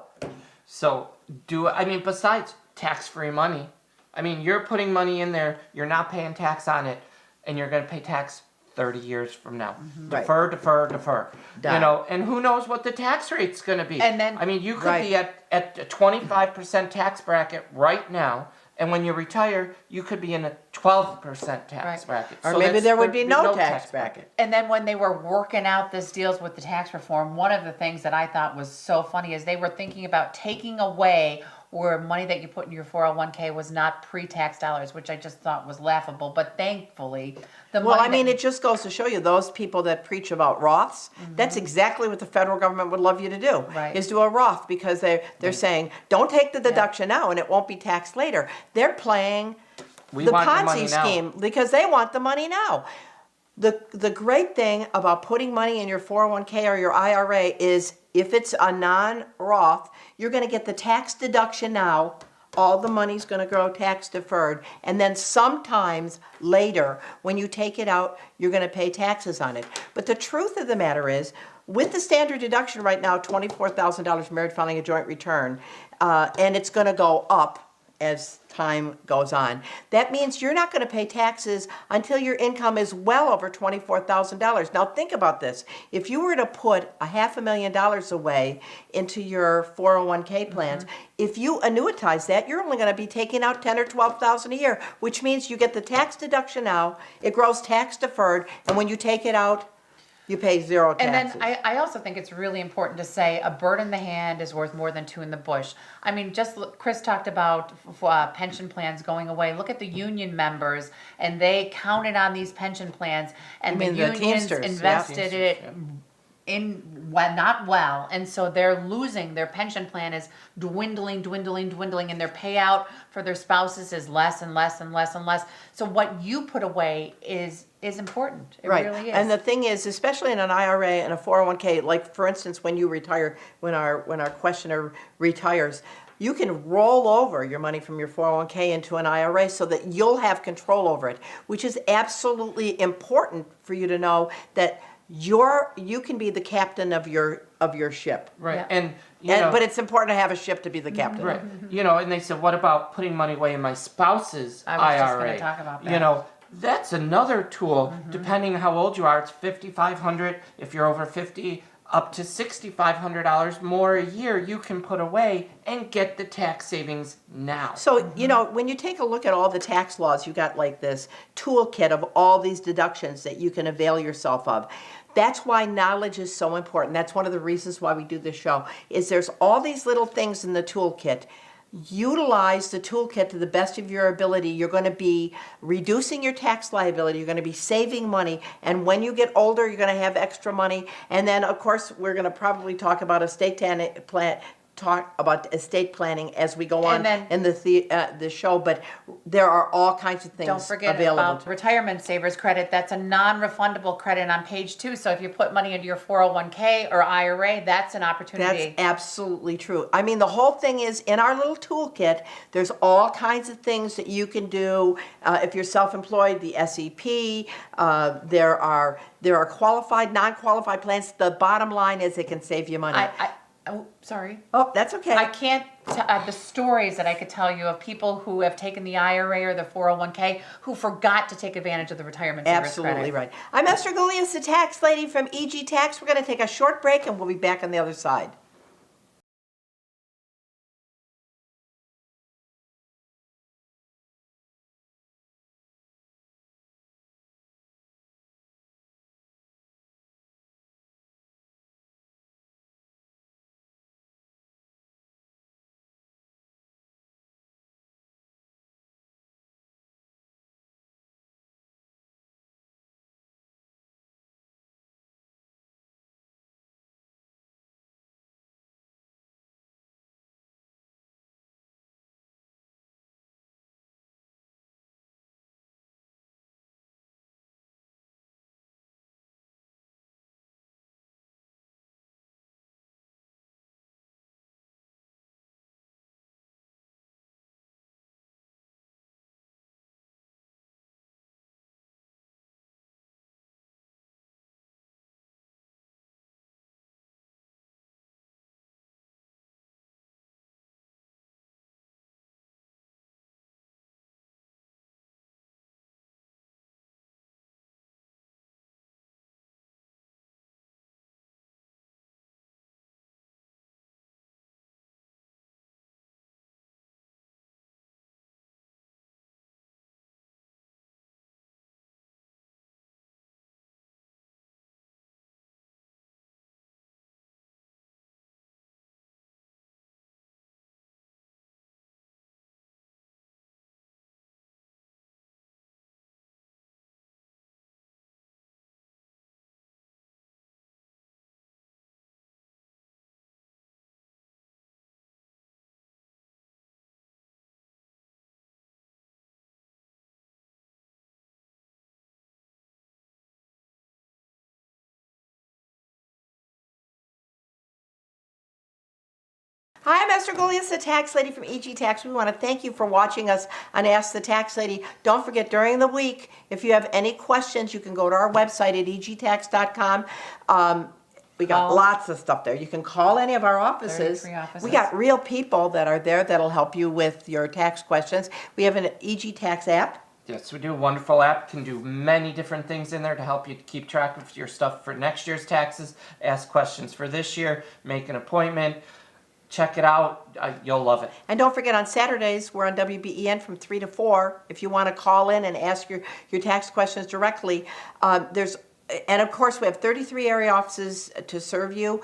I mean, besides tax-free money, I mean, you're putting money in there, you're not paying tax on it, and you're going to pay tax 30 years from now. Right. Defer. Done. You know, and who knows what the tax rate's going to be. And then- I mean, you could be at a 25% tax bracket right now, and when you retire, you could be in a 12% tax bracket. or So maybe that's there would be no tax bracket. And then when they were working out this deals with the tax reform, one of the things that I thought was so funny is they were thinking about taking away where money that you put in your 401k was not pre-tax dollars, which I just thought was laughable. But thankfully, the Well, money I mean, that it just goes to show you those people that preach about Roths, that's exactly what the federal government would love you to do, Right. is do a Roth because they're saying, don't take the deduction now and it won't be taxed later. They're playing We the want the money Ponzi now. scheme because they want the money now. The great thing about putting money in your 401k or your IRA is if it's a non-Roth, you're going to get the tax deduction now. All the money's going to go tax deferred. And then sometimes later, when you take it out, you're going to pay taxes on it. But the truth of the matter is, with the standard deduction right now, $24,000 married filing a joint return, and it's going to go up as time goes on. That means you're not going to pay taxes until your income is well over $24,000. Now think about this. If you were to put $500,000 away into your 401k plans, if you annuitize that, you're only going to be taking out $10,000 or $12,000 a year, which means you get the tax deduction now, it grows tax deferred, and when you take it out, you pay zero taxes. And then I also think it's really important to say a bird in the hand is worth more than two in the bush. I mean, just look, Chris talked about pension plans going away. Look at the union members, and they counted on these pension plans, and the unions Teamsters, invested it not well, and so they're losing. Their pension plan is dwindling, and their payout for their spouses is less and less and less and less. So what you put away is important. It really is. And the thing is, especially in an IRA and a 401k, like for instance, when you retire, when our questioner retires, you can roll over your money from your 401k into an IRA so that you'll have control over it, which is absolutely important for you to know that you can be the captain of your ship. Right. Yeah. And but it's important to have a ship to be the captain. right. And they said, what about putting money away in my spouse's IRA? I was just going to talk about that. That's another tool. Depending how old you are, it's $5,500. If you're over 50, up to $6,500 more a year you can put away and get the tax savings now. So, when you take a look at all the tax laws, you got like this toolkit of all these deductions that you can avail yourself of. That's why knowledge is so important. That's one of the reasons why we do this show, is there's all these little things in the toolkit. Utilize the toolkit to the best of your ability. You're going to be reducing your tax liability. You're going to be saving money. And when you get older, you're going to have extra money. And then, of course, we're going to probably talk about estate planning as we go on in the show, but there are all kinds of things Don't forget available. about retirement savers credit. That's a non-refundable credit on page 2. So if you put money into your 401k or IRA, that's an opportunity. That's absolutely true. I mean, the whole thing is in our little toolkit, there's all kinds of things that you can do. If you're self-employed, the SEP, there are qualified, non-qualified plans. The bottom line is it can save you money. Oh, sorry. Oh, that's okay. I can't, the stories that I could tell you of people who have taken the IRA or the 401k who forgot to take advantage of the retirement savers Absolutely credit. right. I'm Esther Goulias, the tax lady from EG Tax. We're going to take a short break and we'll be back on the other side. Hi, I'm Esther Goulias, the tax lady from EG Tax. We want to thank you for watching us on Ask the Tax Lady. Don't forget, during the week, if you have any questions, you can go to our website at egtax.com. We got Call. lots of stuff there. You can call any of our offices. 33 offices. We got real people that are there that'll help you with your tax questions. We have an EG Tax app. Yes, we do. A wonderful app. Can do many different things in there to help you keep track of your stuff for next year's taxes, ask questions for this year, make an appointment. Check it out. You'll love it. And don't forget, on Saturdays, we're on WBEN from 3 to 4. If you want to call in and ask your tax questions directly, and of course, we have 33 area offices to serve you.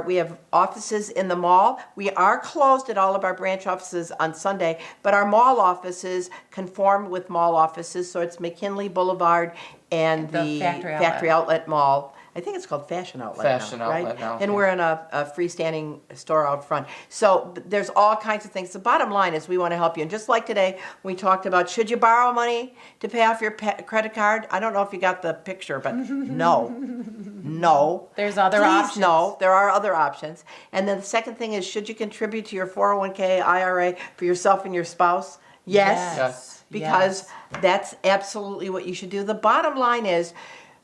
We have offices in the mall. We are closed at all of our branch offices on Sunday, but our mall offices conform with mall offices, so it's McKinley Boulevard and the Factory Outlet Mall. I think it's called Fashion Outlet now, right? And we're in a freestanding store out front. So there's all kinds of things. The bottom line is we want to help you. And just like today, we talked about, should you borrow money to pay off your credit card? I don't know if you got the picture, but no. No. There's other Please options. no, there are other options. And then the second thing is, should you contribute to your 401k, IRA for yourself and your spouse? Yes. Yes. Because that's absolutely what you should do. The bottom line is,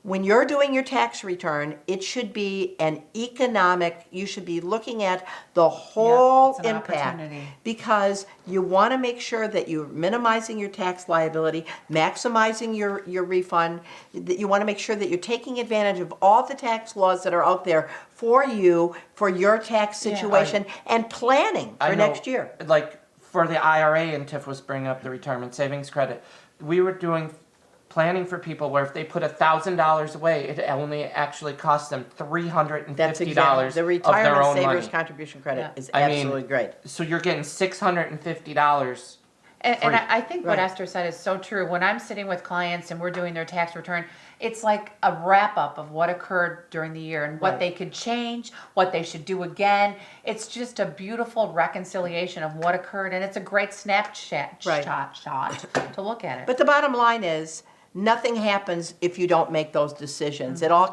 when you're doing your tax return, it should be an economic, you should be looking at the whole it's an impact, opportunity. because you want to make sure that you're minimizing your tax liability, maximizing your refund. That you want to make sure that you're taking advantage of all the tax laws that are out there for you, for your tax situation, and planning for next year. Like for the IRA, and Tiff was bringing up the retirement savings credit, we were doing planning for people where if they put $1,000 away, it only actually costs them $350 That's exactly. The of their retirement own savers money. contribution credit is I mean, absolutely great. So you're getting $650. And I think what Right. Esther said is so true. When I'm sitting with clients and we're doing their tax return, it's like a wrap up of what occurred during the year and what Right. they could change, what they should do again. It's just a beautiful reconciliation of what occurred, and it's a great snapshot Right. shot to look at it. But the bottom line is, nothing happens if you don't make those decisions. It all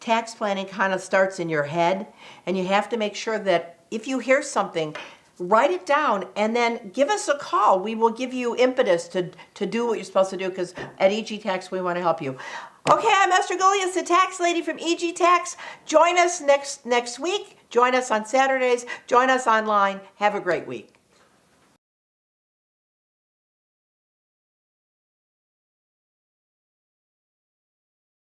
tax planning kind of starts in your head, and you have to make sure that if you hear something, write it down and then give us a call. We will give you impetus to do what you're supposed to do, because at EG Tax, we want to help you. Okay, I'm Esther Gullius, the tax lady from EG Tax. Join us next week. Join us on Saturdays. Join us online. Have a great week.